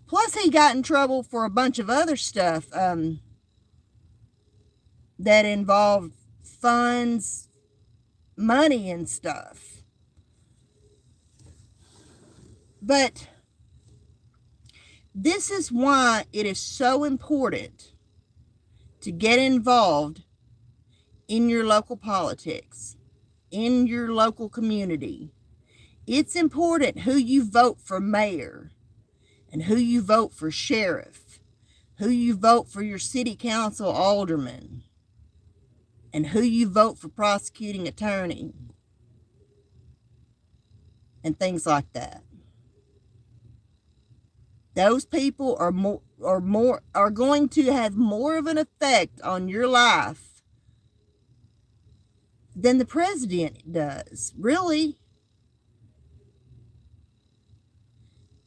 S1: Plus, he got in trouble for a bunch of other stuff that involved funds, money, and stuff. But this is why it is so important to get involved in your local politics, in your local community. It's important who you vote for mayor and who you vote for sheriff, who you vote for your city council alderman, and who you vote for prosecuting attorney, and things like that. Those people are going to have more of an effect on your life than the president does, really.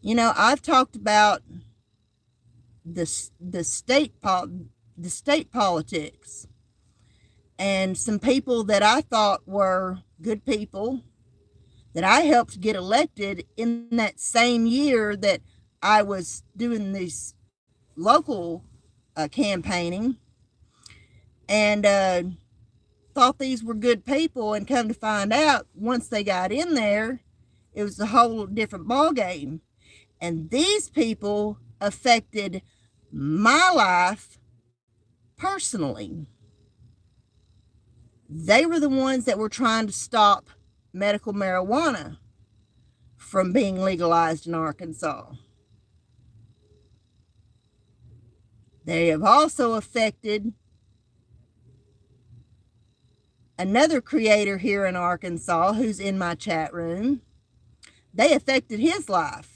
S1: You know, I've talked about the state politics, and some people that I thought were good people that I helped get elected in that same year that I was doing this local campaigning, and thought these were good people, and come to find out once they got in there, it was a whole different ballgame. And these people affected my life personally. They were the ones that were trying to stop medical marijuana from being legalized in Arkansas. They have also affected another creator here in Arkansas who's in my chat room. They affected his life.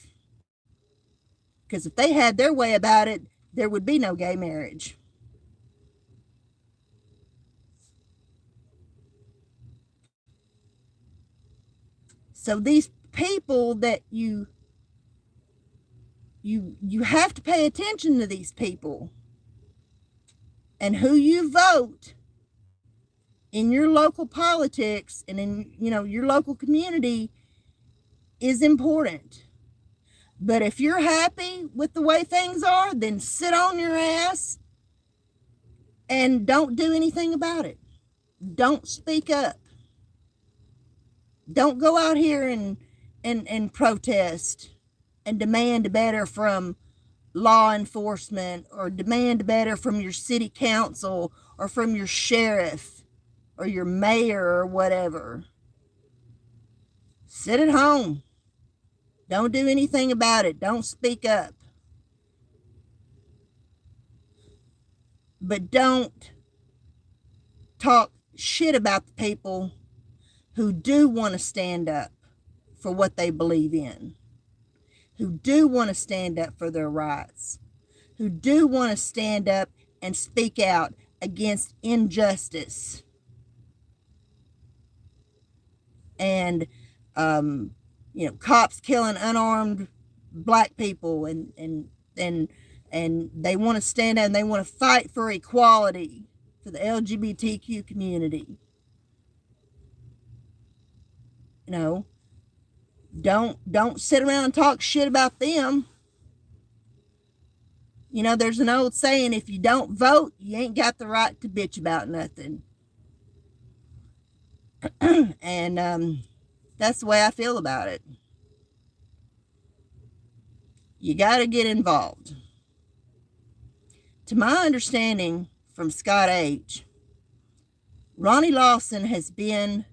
S1: Because if they had their way about it, there would be no gay marriage. So these people that you have to pay attention to these people, and who you vote in your local politics and in your local community is important. But if you're happy with the way things are, then sit on your ass and don't do anything about it. Don't speak up. Don't go out here and protest and demand better from law enforcement, or demand better from your city council, or from your sheriff or your mayor or whatever. Sit at home. Don't do anything about it. Don't speak up. But don't talk shit about the people who do want to stand up for what they believe in, who do want to stand up for their rights, who do want to stand up and speak out against injustice and cops killing unarmed black people, and they want to stand out and they want to fight for equality for the LGBTQ community. Don't sit around and talk shit about them. There's an old saying, if you don't vote, you ain't got the right to bitch about nothing. And that's the way I feel about it. You got to get involved. To my understanding from Scott H., Ronnie Lawson has been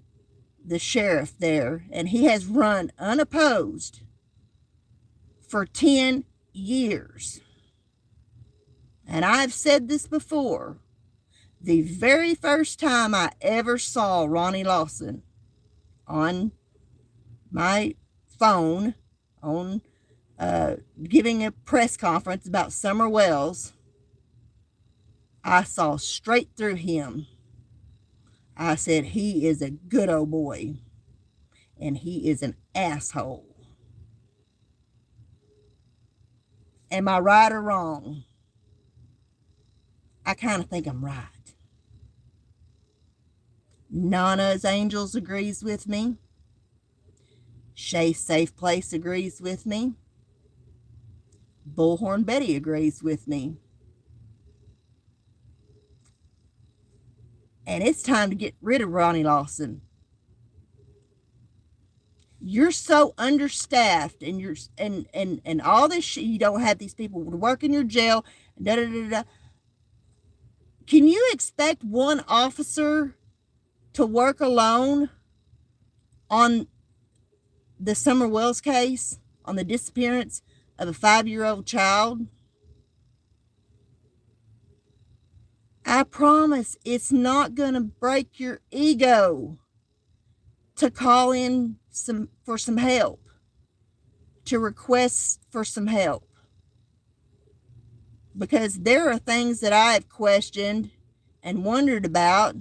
S1: the sheriff there, and he has run unopposed for 10 years, and I've said this before, the very first time I ever saw Ronnie Lawson on my phone, on giving a press conference about Summer Wells, I saw straight through him. I said, he is a good old boy, and he is an asshole. Am I right or wrong? I kind of think I'm right. Nana's Angels agrees with me. Shay's Safe Place agrees with me. Bullhorn Betty agrees with me. And it's time to get rid of Ronnie Lawson. You're so understaffed, and you're and all this shit. You don't have these people to work in your jail. Da, da, da, da. Can you expect one officer to work alone on the Summer Wells case, on the disappearance of a 5-year-old child? I promise it's not going to break your ego to call in for some help, to request for some help. Because there are things that I've questioned and wondered about,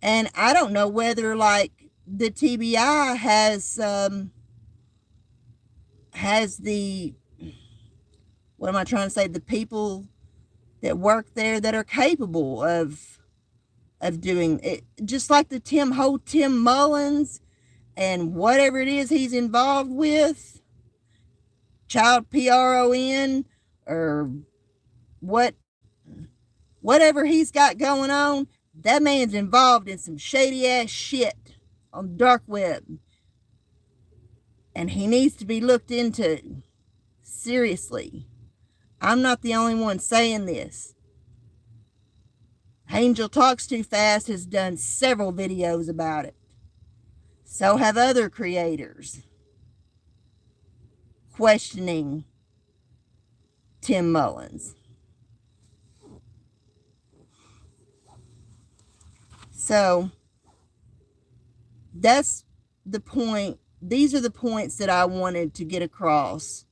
S1: and I don't know whether, like, the TBI has the, what am I trying to say, the people that work there that are capable of doing it, just like the Tim Mullins and whatever it is he's involved with, child PRON, or whatever he's got going on. That man's involved in some shady ass shit on the dark web, and he needs to be looked into seriously. I'm not the only one saying this. Angel Talks Too Fast has done several videos about it. So have other creators questioning Tim Mullins. So that's the point. These are the points that I wanted to get across.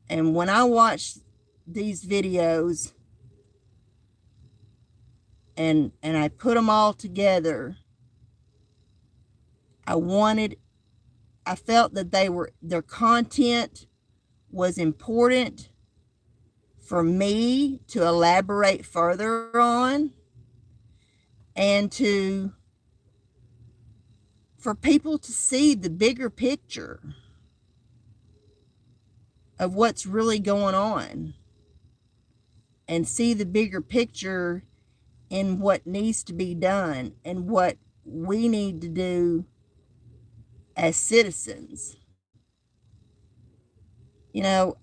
S1: And when I watched these videos and I put them all together, I felt that their content was important for me to elaborate further on, and for people to see the bigger picture of what's really going on, and see the bigger picture in what needs to be done and what we need to do as citizens. You know,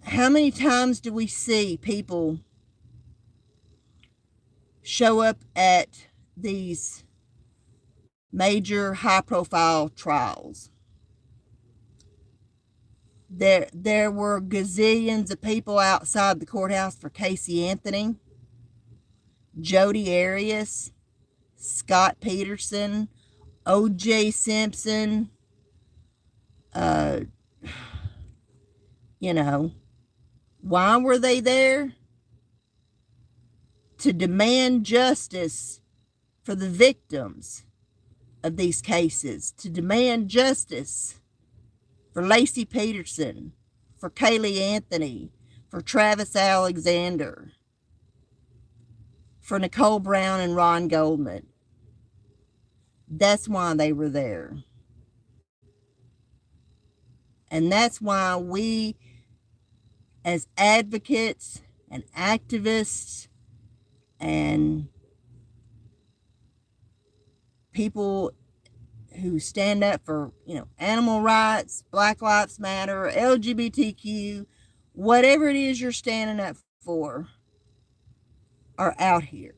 S1: how many times do we see people show up at these major high-profile trials? There were gazillions of people outside the courthouse for Casey Anthony, Jodi Arias, Scott Peterson, O.J. Simpson. You know, why were they there? To demand justice for the victims of these cases, to demand justice for Lacey Peterson, for Kaylee Anthony, for Travis Alexander, for Nicole Brown and Ron Goldman. That's why they were there. And that's why we, as advocates and activists and people who stand up for, animal rights, Black Lives Matter, LGBTQ, whatever it is you're standing up for, are out here.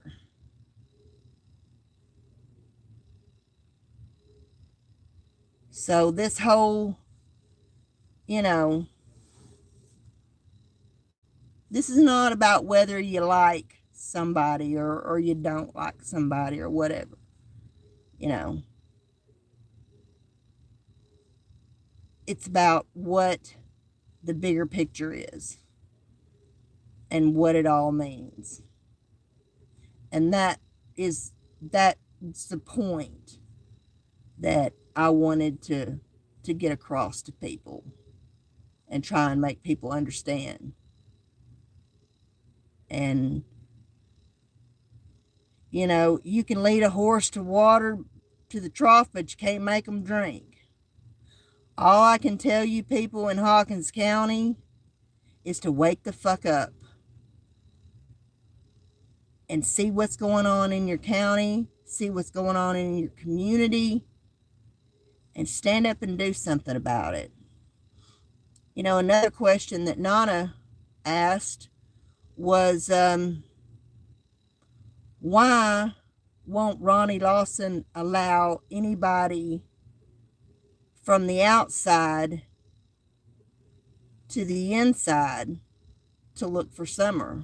S1: So this whole, you know, this is not about whether you like somebody or you don't like somebody or whatever. You know, it's about what the bigger picture is and what it all means. And that's the point that I wanted to get across to people and try and make people understand. And you know, you can lead a horse to water to the trough, but you can't make them drink. All I can tell you people in Hawkins County is to wake the fuck up and see what's going on in your county, see what's going on in your community, and stand up and do something about it. You know, another question that Nana asked was, why won't Ronnie Lawson allow anybody from the outside to the inside to look for Summer?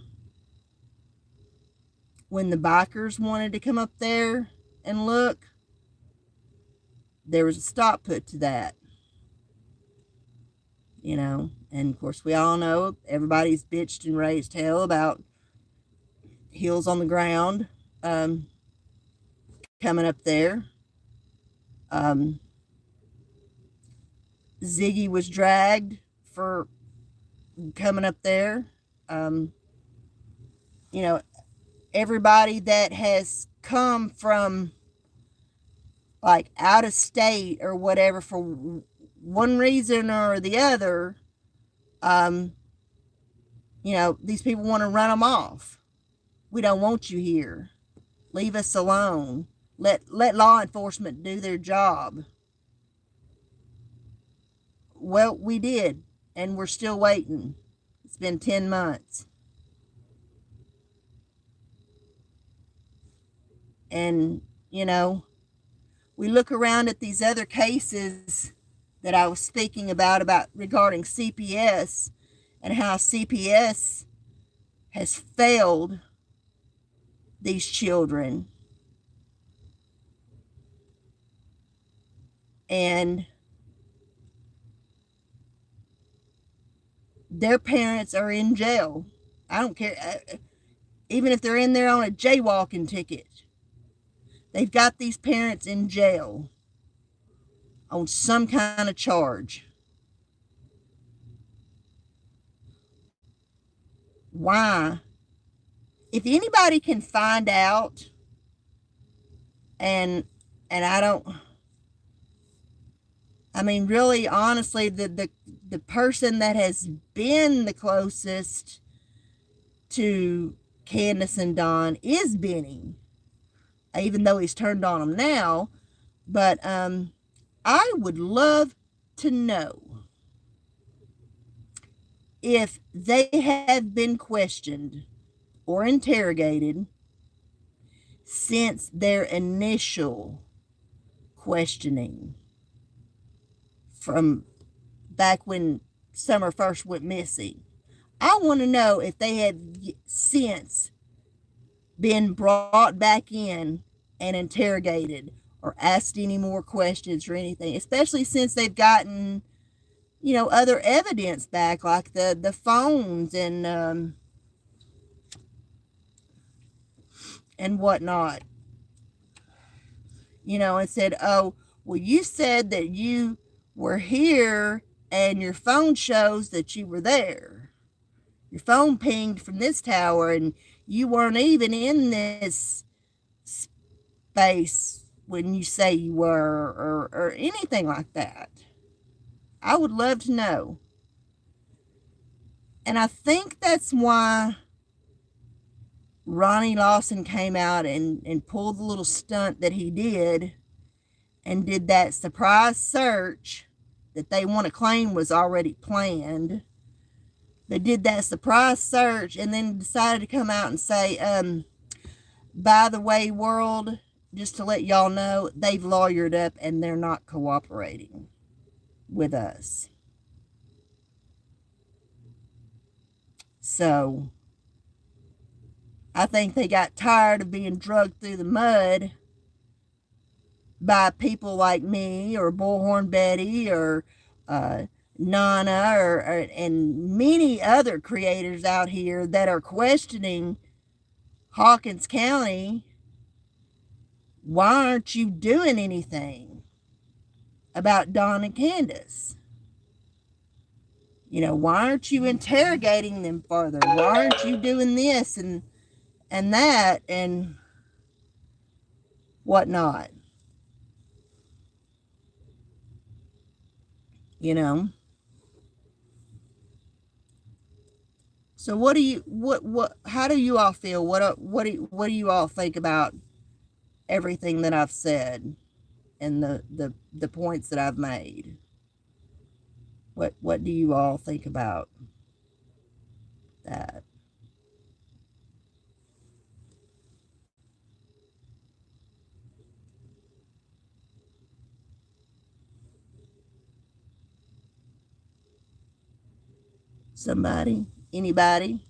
S1: When the bikers wanted to come up there and look, there was a stop put to that. You know, and of course we all know everybody's bitched and raised hell about heels on the ground coming up there. Ziggy was dragged for coming up there. You know, everybody that has come from like out of state or whatever for one reason or the other, you know, these people want to run them off. We don't want you here. Leave us alone. Let law enforcement do their job. Well, we did, and we're still waiting. It's been 10 months. And, you know, we look around at these other cases that I was speaking about regarding CPS and how CPS has failed these children. And their parents are in jail. I don't care. Even if they're in there on a jaywalking ticket, they've got these parents in jail on some kind of charge. Why? If anybody can find out, and I mean, really, honestly, the person that has been the closest to Candace and Don is Benny, even though he's turned on them now. But I would love to know if they have been questioned or interrogated since their initial questioning from back when Summer first went missing. I want to know if they have since been brought back in and interrogated or asked any more questions or anything, especially since they've gotten, you know, other evidence back, like the phones and whatnot. You know, and said, oh, well, you said that you were here and your phone shows that you were there. Your phone pinged from this tower and you weren't even in this space when you say you were, or anything like that. I would love to know. And I think that's why Ronnie Lawson came out and pulled the little stunt that he did and did that surprise search that they want to claim was already planned. They did that surprise search and then decided to come out and say, by the way, world, just to let y'all know, they've lawyered up and they're not cooperating with us. So I think they got tired of being drugged through the mud by people like me or Bullhorn Betty or Nana and many other creators out here that are questioning Hawkins County. Why aren't you doing anything about Don and Candace? Why aren't you interrogating them further? Why aren't you doing this and that and whatnot? you know so what how do you all feel? What do you all think about everything that I've said and the points that I've made? What do you all think about that? Somebody? Anybody?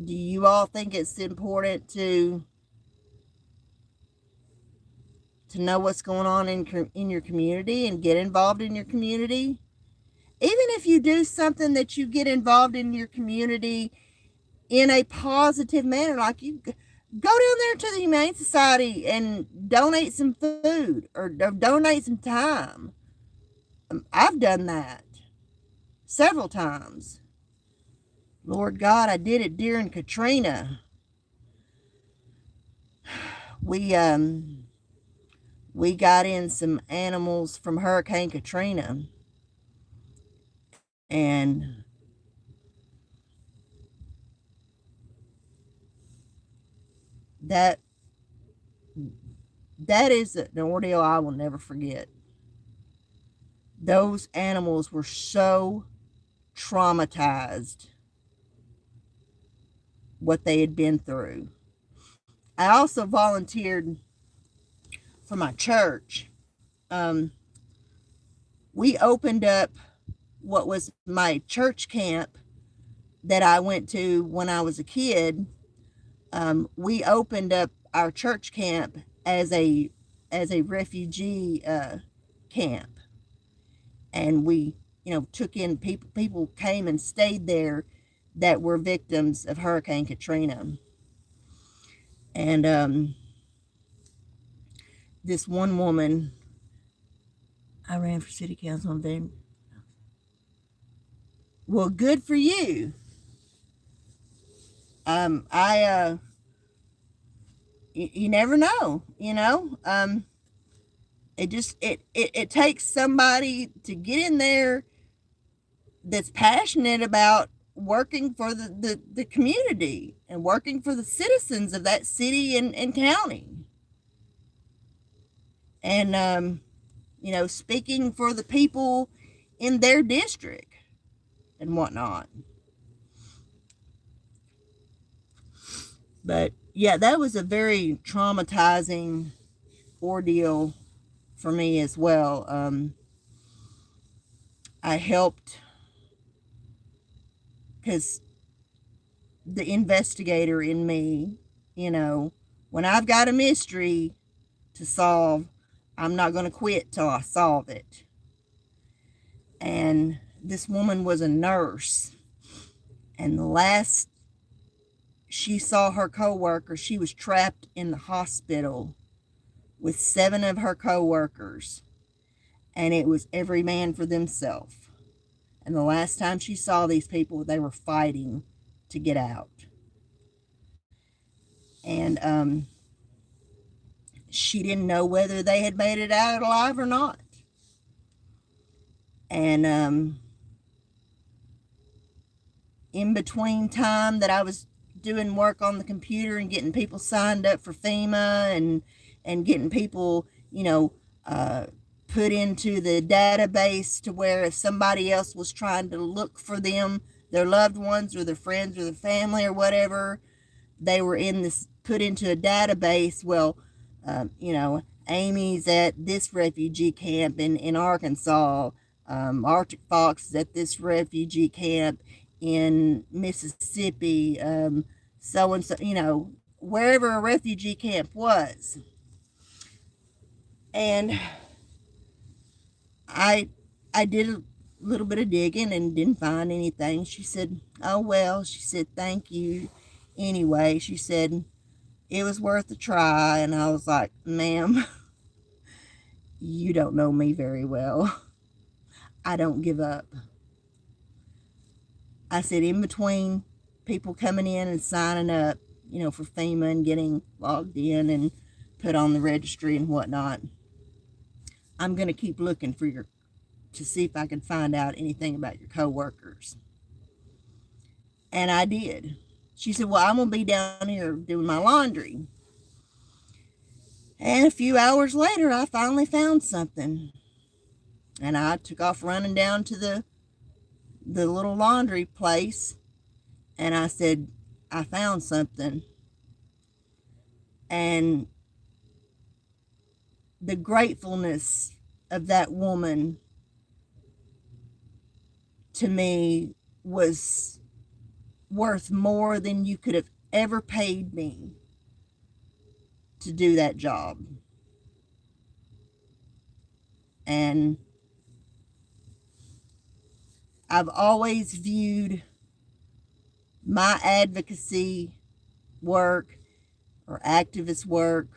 S1: Do you all think it's important to know what's going on in your community and get involved in your community? Even if you do something that you get involved in your community in a positive manner, like you go down there to the Humane Society and donate some food or donate some time. I've done that several times. Lord God, I did it during Katrina. We got in some animals from Hurricane Katrina, and that is an ordeal I will never forget. Those animals were so traumatized what they had been through. I also volunteered for my church. We opened up what was my church camp that I went to when I was a kid. We opened up our church camp as a refugee camp, and we took in people came and stayed there that were victims of Hurricane Katrina. And this one woman, I ran for city council on them. Well, good for you. You never know, it takes somebody to get in there that's passionate about working for the community and working for the citizens of that city and county, and speaking for the people in their district and whatnot. But yeah, that was a very traumatizing ordeal for me as well. I helped because the investigator in me, when I've got a mystery to solve, I'm not going to quit till I solve it. And this woman was a nurse, and the last she saw her coworker, she was trapped in the hospital with 7 of her coworkers, and it was every man for themselves. And the last time she saw these people, they were fighting to get out. And she didn't know whether they had made it out alive or not. And in between time that I was doing work on the computer and getting people signed up for FEMA and getting people, put into the database to where if somebody else was trying to look for them, their loved ones or their friends or their family or whatever, they were in this, put into a database. Well, you know, Amy's at this refugee camp in Arkansas. Arctic Fox is at this refugee camp in Mississippi. So and so, you know, wherever a refugee camp was. And I I did a little bit of digging and didn't find anything. She said, "Oh well," she said, "thank you anyway." She said it was worth a try. And I was like, "Ma'am, you don't know me very well. I don't give up." I said, in between people coming in and signing up, you know, for FEMA and getting logged in and put on the registry and whatnot, I'm going to keep looking for your, to see if I can find out anything about your coworkers. And I did. She said, "Well, I'm going to be down here doing my laundry." And a few hours later, I finally found something. And I took off running down to the little laundry place. And I said, "I found something." And the gratefulness of that woman to me was worth more than you could have ever paid me to do that job. And I've always viewed my advocacy work or activist work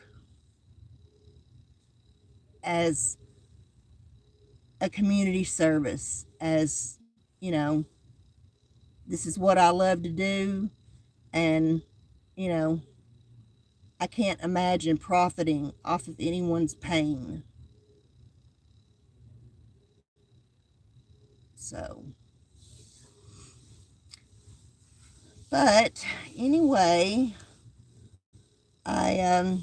S1: as a community service, as, you know, this is what I love to do. And, you know, I can't imagine profiting off of anyone's pain. So, but anyway, I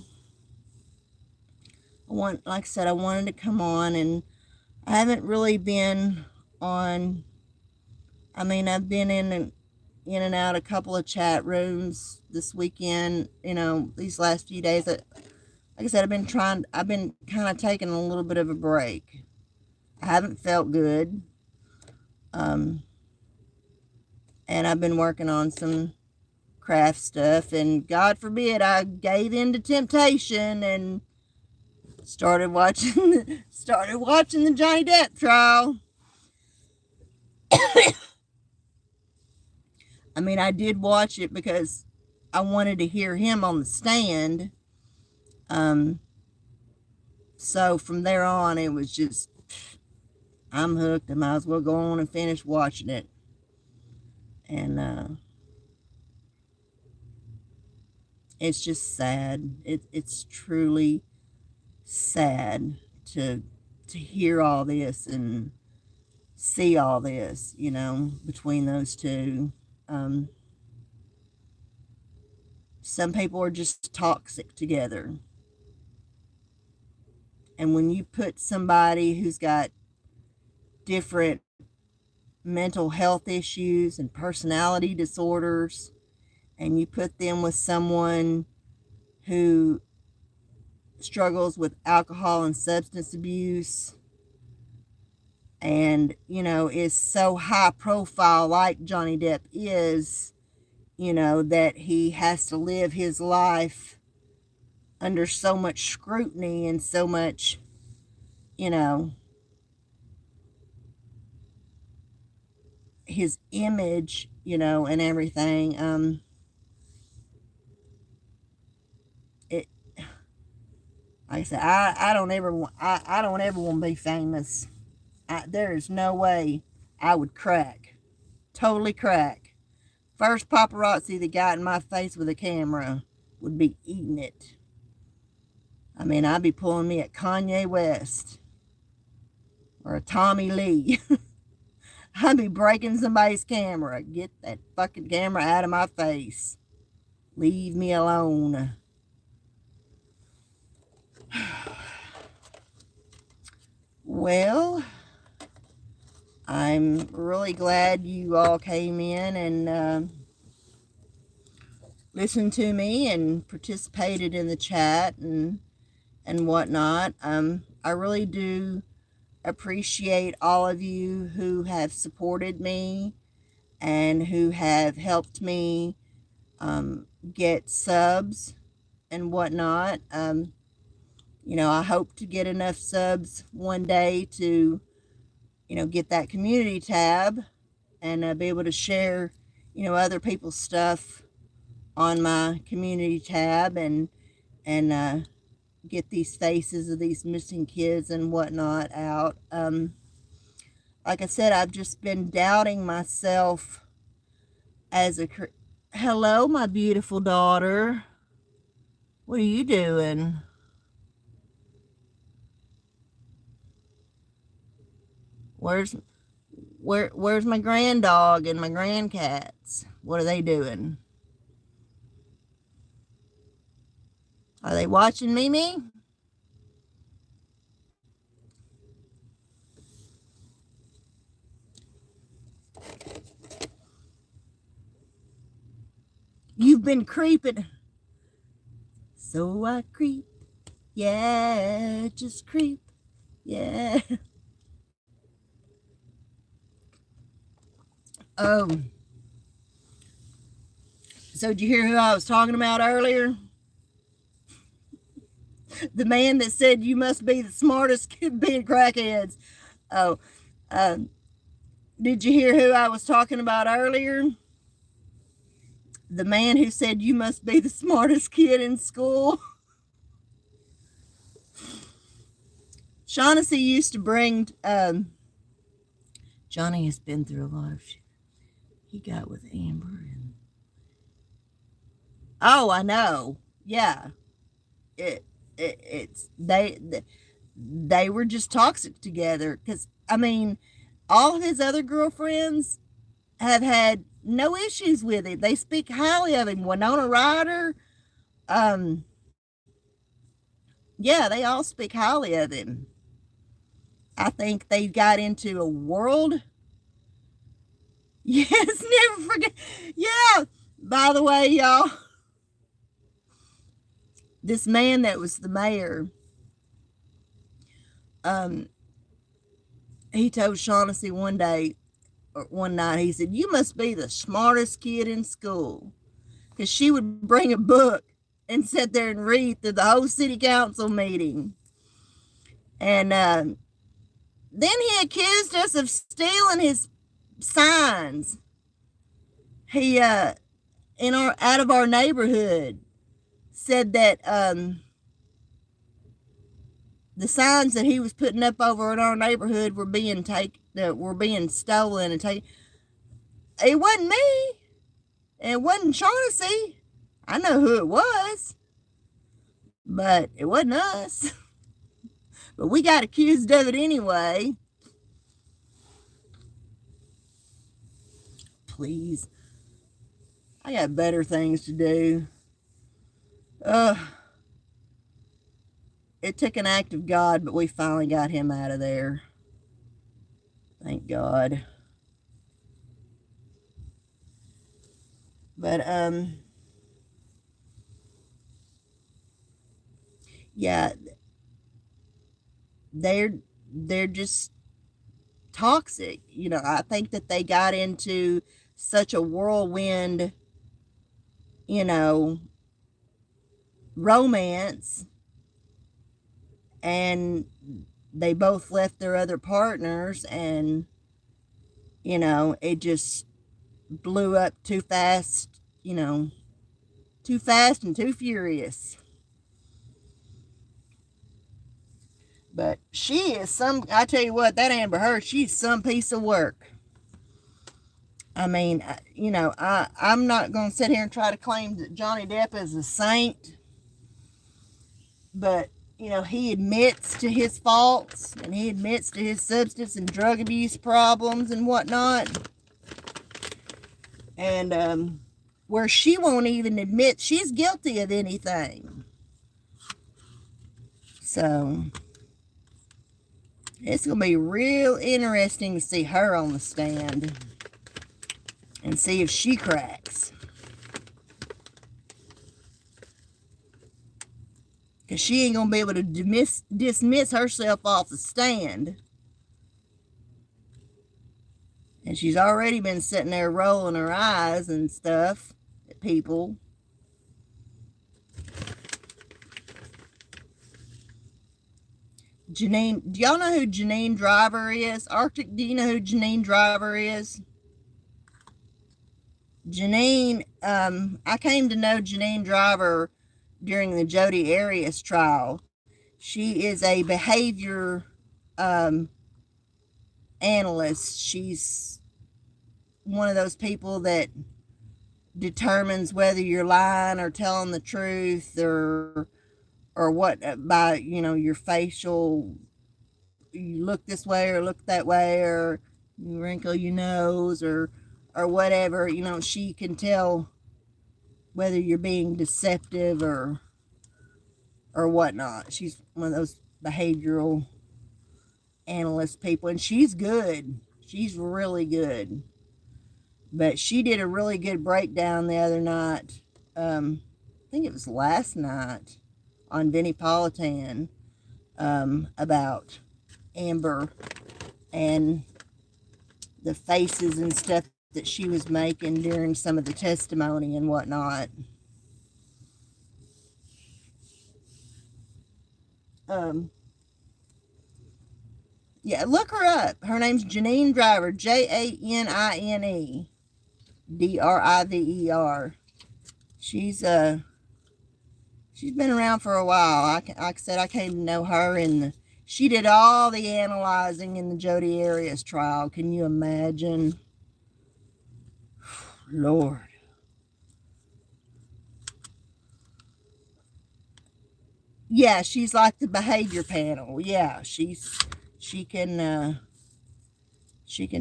S1: like I said, I wanted to come on, and I haven't really been on. I mean, I've been in and out a couple of chat rooms this weekend. You know, these last few days. Like I said, I've been kind of taking a little bit of a break. I haven't felt good. And I've been working on some craft stuff, and God forbid I gave in to temptation and started watching the Johnny Depp trial. I mean, I did watch it because I wanted to hear him on the stand. So from there on, it was just, I'm hooked. I might as well go on and finish watching it. And it's just sad. It's truly sad to hear all this and see all this, you know, between those two. Some people are just toxic together. And when you put somebody who's got different mental health issues and personality disorders, and you put them with someone who struggles with alcohol and substance abuse, and, you know, is so high profile like Johnny Depp is, you know, that he has to live his life under so much scrutiny and so much, you know, his image, you know, and everything. It, like I said, I don't ever want to be famous. There is no way I would crack, totally crack. First paparazzi that got in my face with a camera would be eating it. I mean, I'd be pulling me at Kanye West or a Tommy Lee. I'd be breaking somebody's camera. Get that fucking camera out of my face. Leave me alone. Well, I'm really glad you all came in and listened to me and participated in the chat and whatnot. I really do appreciate all of you who have supported me and who have helped me get subs and whatnot. I hope to get enough subs one day to, get that community tab and be able to share, other people's stuff on my community tab and get these faces of these missing kids and whatnot out. Like I said, I've just been doubting myself as a... Hello, my beautiful daughter. What are you doing? Where's my granddog and my grandcats? What are they doing? Are they watching Mimi? You've been creeping. So I creep. Yeah, just creep. Yeah. So did you hear who I was talking about earlier? The man that said you must be the smartest kid being crackheads. Oh, did you hear who I was talking about earlier? The man who said you must be the smartest kid in school. Shaughnessy used to bring, Johnny has been through a lot of shit. He got with Amber and... Oh, I know. Yeah. They were just toxic together. Because, I mean, all of his other girlfriends have had no issues with him. They speak highly of him. Winona Ryder, yeah, they all speak highly of him. I think they got into a world. Yes, never forget. Yeah, by the way, y'all, this man that was the mayor, he told Shaughnessy one night, he said, you must be the smartest kid in school. Because she would bring a book and sit there and read through the whole city council meeting. And then he accused us of stealing his signs. He, out of our neighborhood, said that the signs that he was putting up over in our neighborhood were being stolen and taken. It wasn't me. It wasn't Shaughnessy. I know who it was, but it wasn't us. But we got accused of it anyway. Please. I got better things to do. It took an act of God, but we finally got him out of there. Thank God. But, yeah, they're just toxic. I think that they got into such a whirlwind, romance, and they both left their other partners, and it just blew up too fast, too fast and too furious. But she is I tell you what, that Amber Heard, she's some piece of work. I mean, I'm not going to sit here and try to claim that Johnny Depp is a saint, but, he admits to his faults, and he admits to his substance and drug abuse problems and whatnot. And where she won't even admit she's guilty of anything. So, It's going to be real interesting to see her on the stand and see if she cracks. Because she ain't going to be able to dismiss herself off the stand. And she's already been sitting there rolling her eyes and stuff at people. Janine, do y'all know who Janine Driver is? Arctic, do you know who Janine Driver is? Janine, I came to know Janine Driver during the Jodi Arias trial. She is a behavior analyst. She's one of those people that determines whether you're lying or telling the truth or what by, you know, your facial, you look this way or look that way, or you wrinkle your nose or whatever. You know, she can tell whether you're being deceptive or whatnot. She's one of those behavioral analyst people, and she's good. She's really good. But she did a really good breakdown the other night. I think it was last night on Vinnie Politan, about Amber and the faces and stuff that she was making during some of the testimony and whatnot. Yeah, look her up. Her name's Janine Driver, Janine Driver. She's been around for a while. Like I said, I came to know her, and she did all the analyzing in the Jodi Arias trial. Can you imagine? Lord. Yeah, she's like the behavior panel. Yeah, she can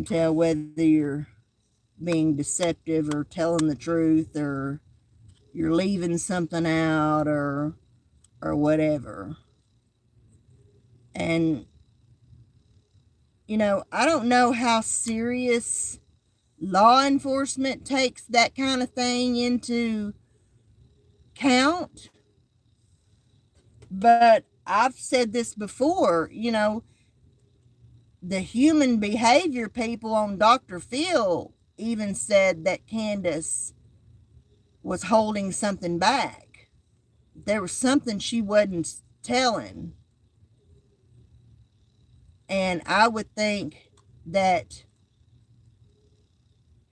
S1: tell whether you're being deceptive or telling the truth, or you're leaving something out, or whatever. And you know, I don't know how serious law enforcement takes that kind of thing into count, but I've said this before, you know, the human behavior people on Dr. Phil even said that Candace was holding something back. There was something she wasn't telling. And I would think that,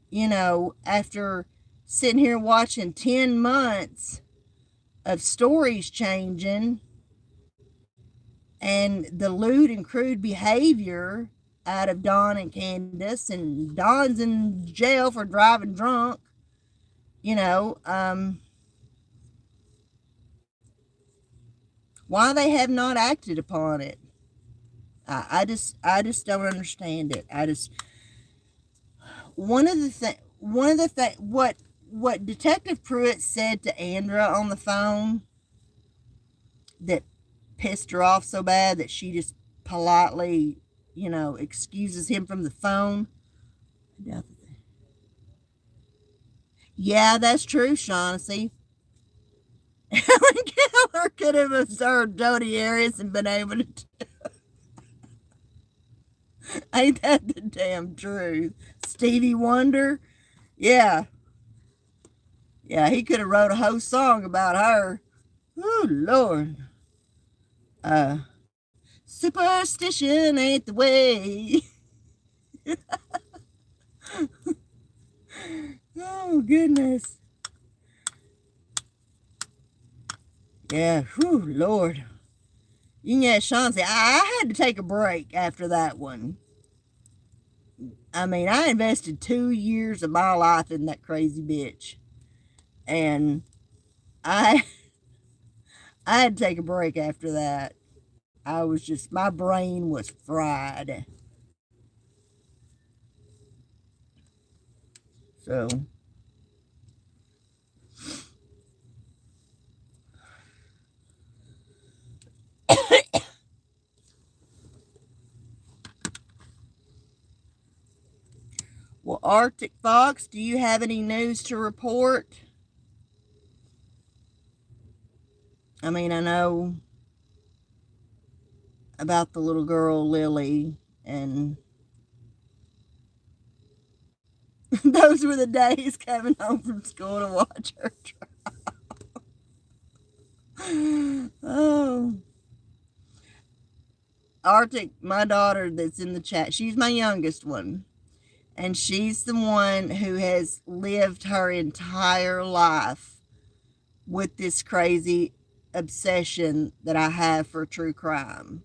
S1: you know, after sitting here watching 10 months of stories changing and the lewd and crude behavior out of Dawn and Candace, and Dawn's in jail for driving drunk, you know, why they have not acted upon it. I just don't understand it. What Detective Pruitt said to Andra on the phone that pissed her off so bad that she just politely, you know, excuses him from the phone. Yeah, that's true, Shaughnessy. Helen Keller could have observed Jodi Arias and been able to. Ain't that the damn truth? Stevie Wonder? Yeah. Yeah, he could have wrote a whole song about her. Oh, Lord. Superstition ain't the way. Oh, goodness. Yeah, whew, Lord. You can ask Sean, I had to take a break after that one. I mean, I invested 2 years of my life in that crazy bitch. And I had to take a break after that. I was just, my brain was fried. So, Well, Arctic Fox, do you have any news to report? I mean, I know about the little girl Lily, and those were the days coming home from school to watch her try. Oh, Arctic, my daughter that's in the chat, she's my youngest one, and she's the one who has lived her entire life with this crazy obsession that I have for true crime.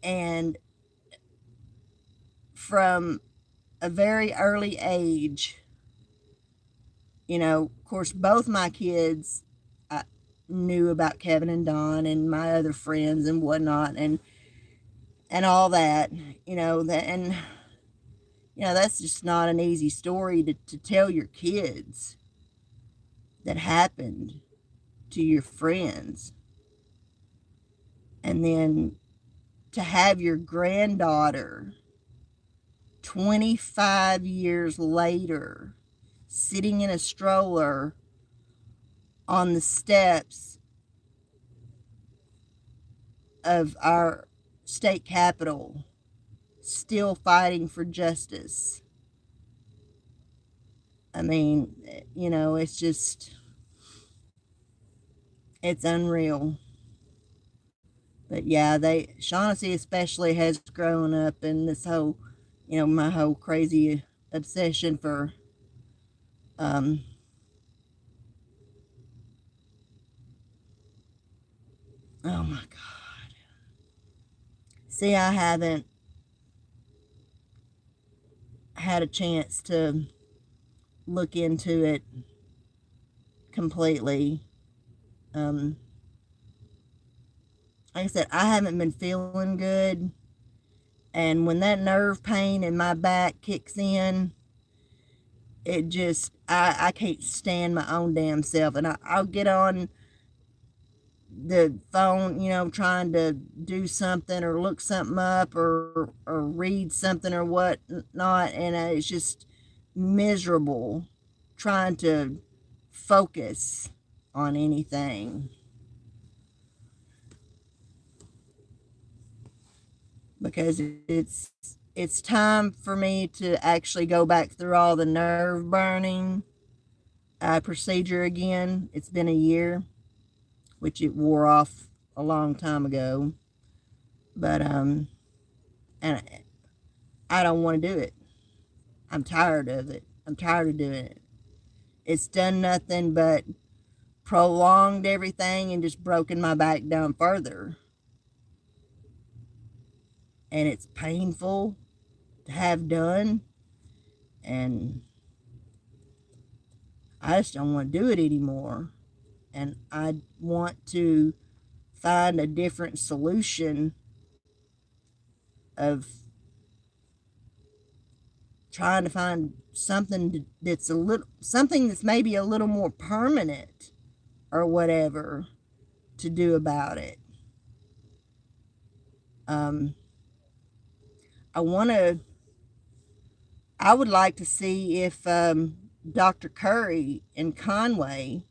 S1: And from a very early age, of course, both my kids knew about Kevin and Don and my other friends and whatnot, and all that, and that's just not an easy story to tell your kids that happened to your friends. And then to have your granddaughter 25 years later sitting in a stroller on the steps of our state capitol, still fighting for justice. I mean, it's unreal. But yeah, Shaughnessy especially has grown up in this whole, my whole crazy obsession for, um, oh my God. See, I haven't had a chance to look into it completely. Like I said, I haven't been feeling good. And when that nerve pain in my back kicks in, it just, I can't stand my own damn self. And I'll get on the phone, trying to do something or look something up or read something or what not. And it's just miserable trying to focus on anything. Because it's time for me to actually go back through all the nerve burning procedure again. It's been a year, which it wore off a long time ago. But and I don't want to do it. I'm tired of it. I'm tired of doing it. It's done nothing but prolonged everything and just broken my back down further. And it's painful to have done, and I just don't want to do it anymore. And I want to find a different solution of trying to find something that's something that's maybe a little more permanent or whatever to do about it. Um, I want to, I would like to see if Dr. Curry in Conway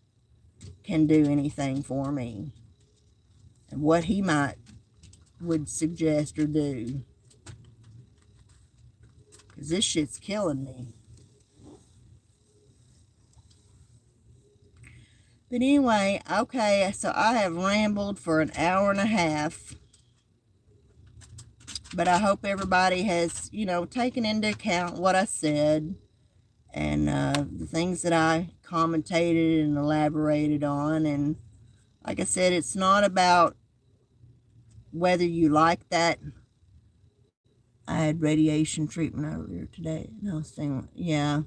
S1: can do anything for me and what he would suggest or do. Because this shit's killing me. But anyway, okay, so I have rambled for an hour and a half. But I hope everybody has, taken into account what I said and the things that I commentated and elaborated on. And like I said, it's not about whether you like that. I had radiation treatment earlier today. And I was saying, yeah.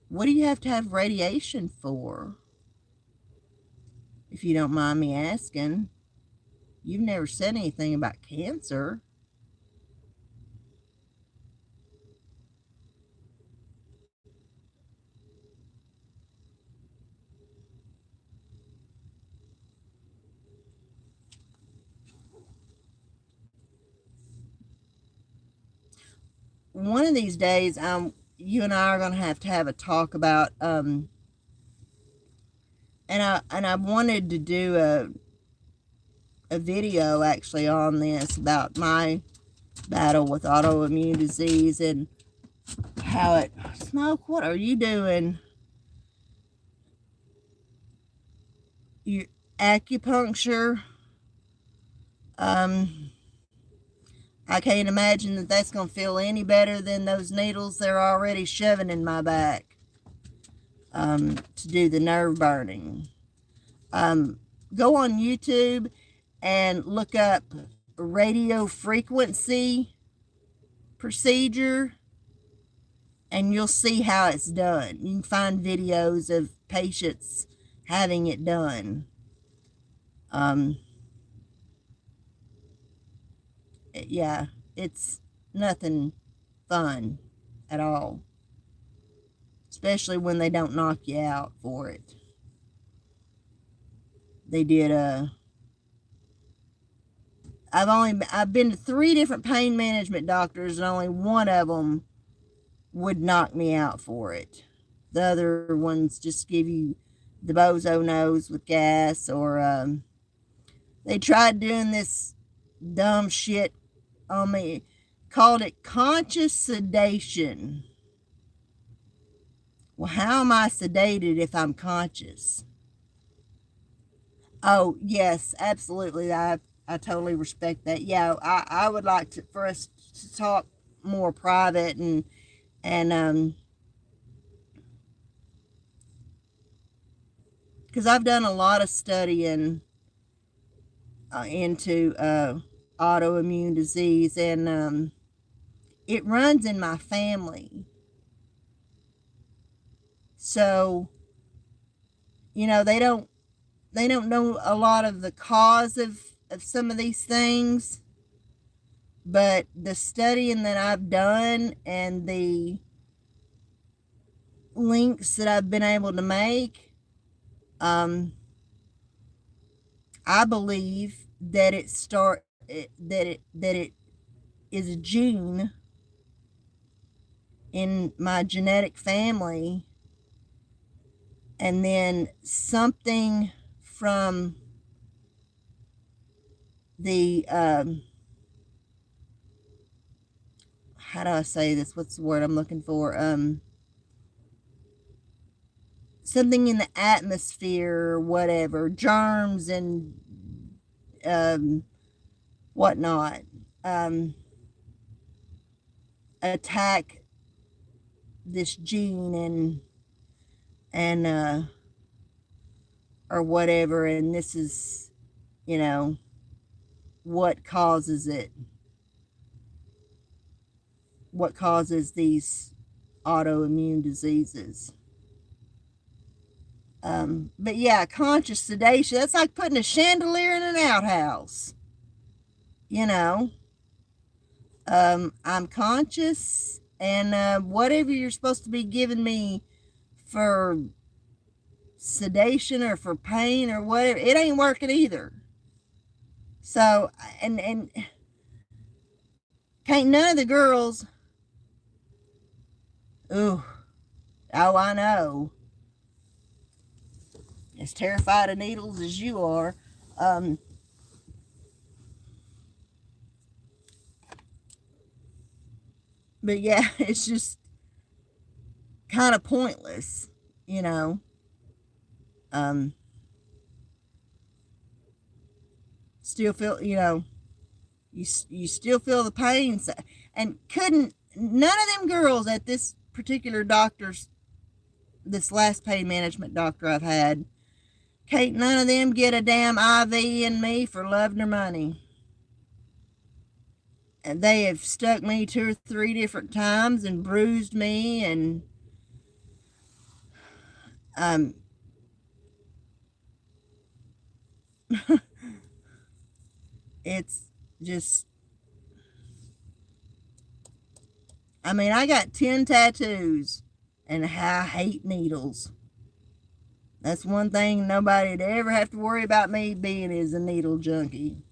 S1: What do you have to have radiation for? If you don't mind me asking. You've never said anything about cancer. one of these days, you and I are going to have a talk about, and I wanted to do a video actually on this about my battle with autoimmune disease and how it, Smoke, what are you doing? Your acupuncture, I can't imagine that that's going to feel any better than those needles they're already shoving in my back, to do the nerve burning. Go on YouTube and look up radio frequency procedure, and you'll see how it's done. You can find videos of patients having it done. Yeah, it's nothing fun at all, especially when they don't knock you out for it. They did I've been to 3 different pain management doctors, and only one of them would knock me out for it. The other ones just give you the bozo nose with gas, or they tried doing this dumb shit on me, called it conscious sedation. Well, how am I sedated if I'm conscious? Oh, yes, absolutely. I totally respect that. Yeah, I would like for us to talk more private, and because I've done a lot of studying into autoimmune disease, and it runs in my family. So, they don't know a lot of the cause of some of these things, but the studying that I've done and the links that I've been able to make, I believe that it is a gene in my genetic family, and then something from the how do I say this? What's the word I'm looking for? Something in the atmosphere or whatever, germs and whatnot, attack this gene and or whatever, and this is, what causes it, what causes these autoimmune diseases. But yeah, conscious sedation, that's like putting a chandelier in an outhouse. I'm conscious, and whatever you're supposed to be giving me for sedation or for pain or whatever, it ain't working either. So, and can't none of the girls, oh, I know, as terrified of needles as you are. But yeah, it's just kind of pointless, you know. Still feel, you still feel the pain, and none of them girls at this particular this last pain management doctor I've had, can't none of them get a damn IV in me for love nor money. And they have stuck me 2 or 3 different times and bruised me, and it's just, I got 10 tattoos, and I hate needles. That's one thing nobody'd ever have to worry about me being, is a needle junkie.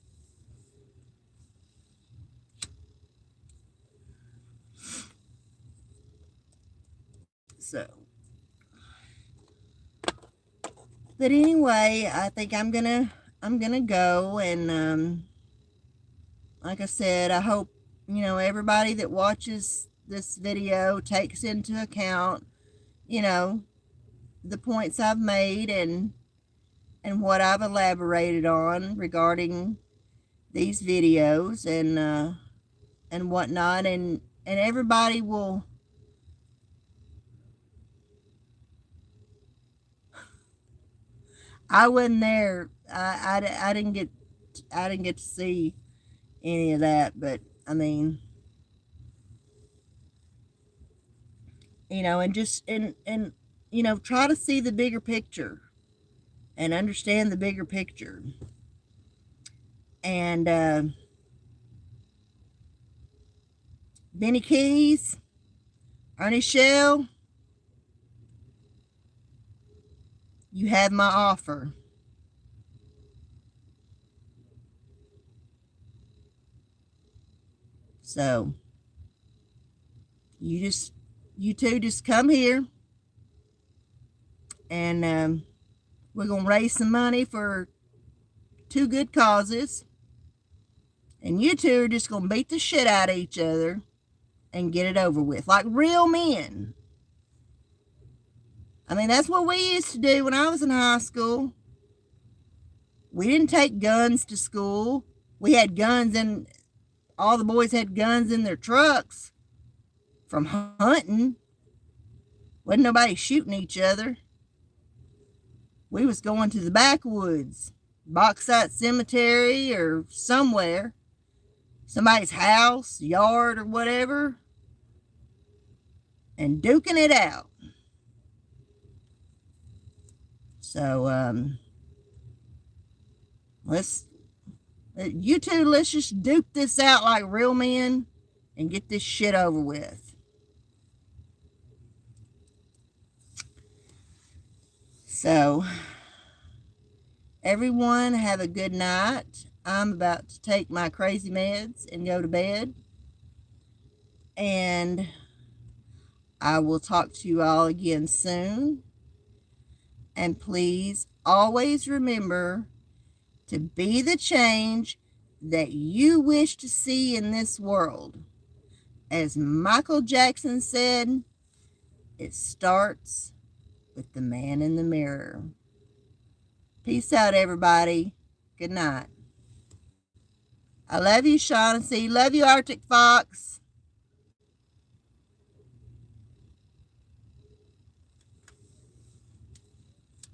S1: So, but anyway, I think I'm gonna go, and like I said, I hope everybody that watches this video takes into account you know the points I've made, and what I've elaborated on regarding these videos, and whatnot, and everybody will. I wasn't there. I didn't get to see any of that, but I mean, and just and try to see the bigger picture and understand the bigger picture. And Benny Keyz, Ernie Shell, you have my offer. So you two just come here, and we're gonna raise some money for two good causes, and you two are just gonna beat the shit out of each other and get it over with like real men. I mean, that's what we used to do when I was in high school. We didn't take guns to school. We had guns, and all the boys had guns in their trucks from hunting. Wasn't nobody shooting each other. We was going to the backwoods, Bauxite Cemetery, or somewhere, somebody's house, yard, or whatever, and duking it out. So let's just duke this out like real men and get this shit over with. So everyone have a good night. I'm about to take my crazy meds and go to bed, and I will talk to you all again soon. And please always remember to be the change that you wish to see in this world. As Michael Jackson said, it starts with the man in the mirror. Peace out, everybody. Good night. I love you, Shaughnessy. Love you, Arctic Fox.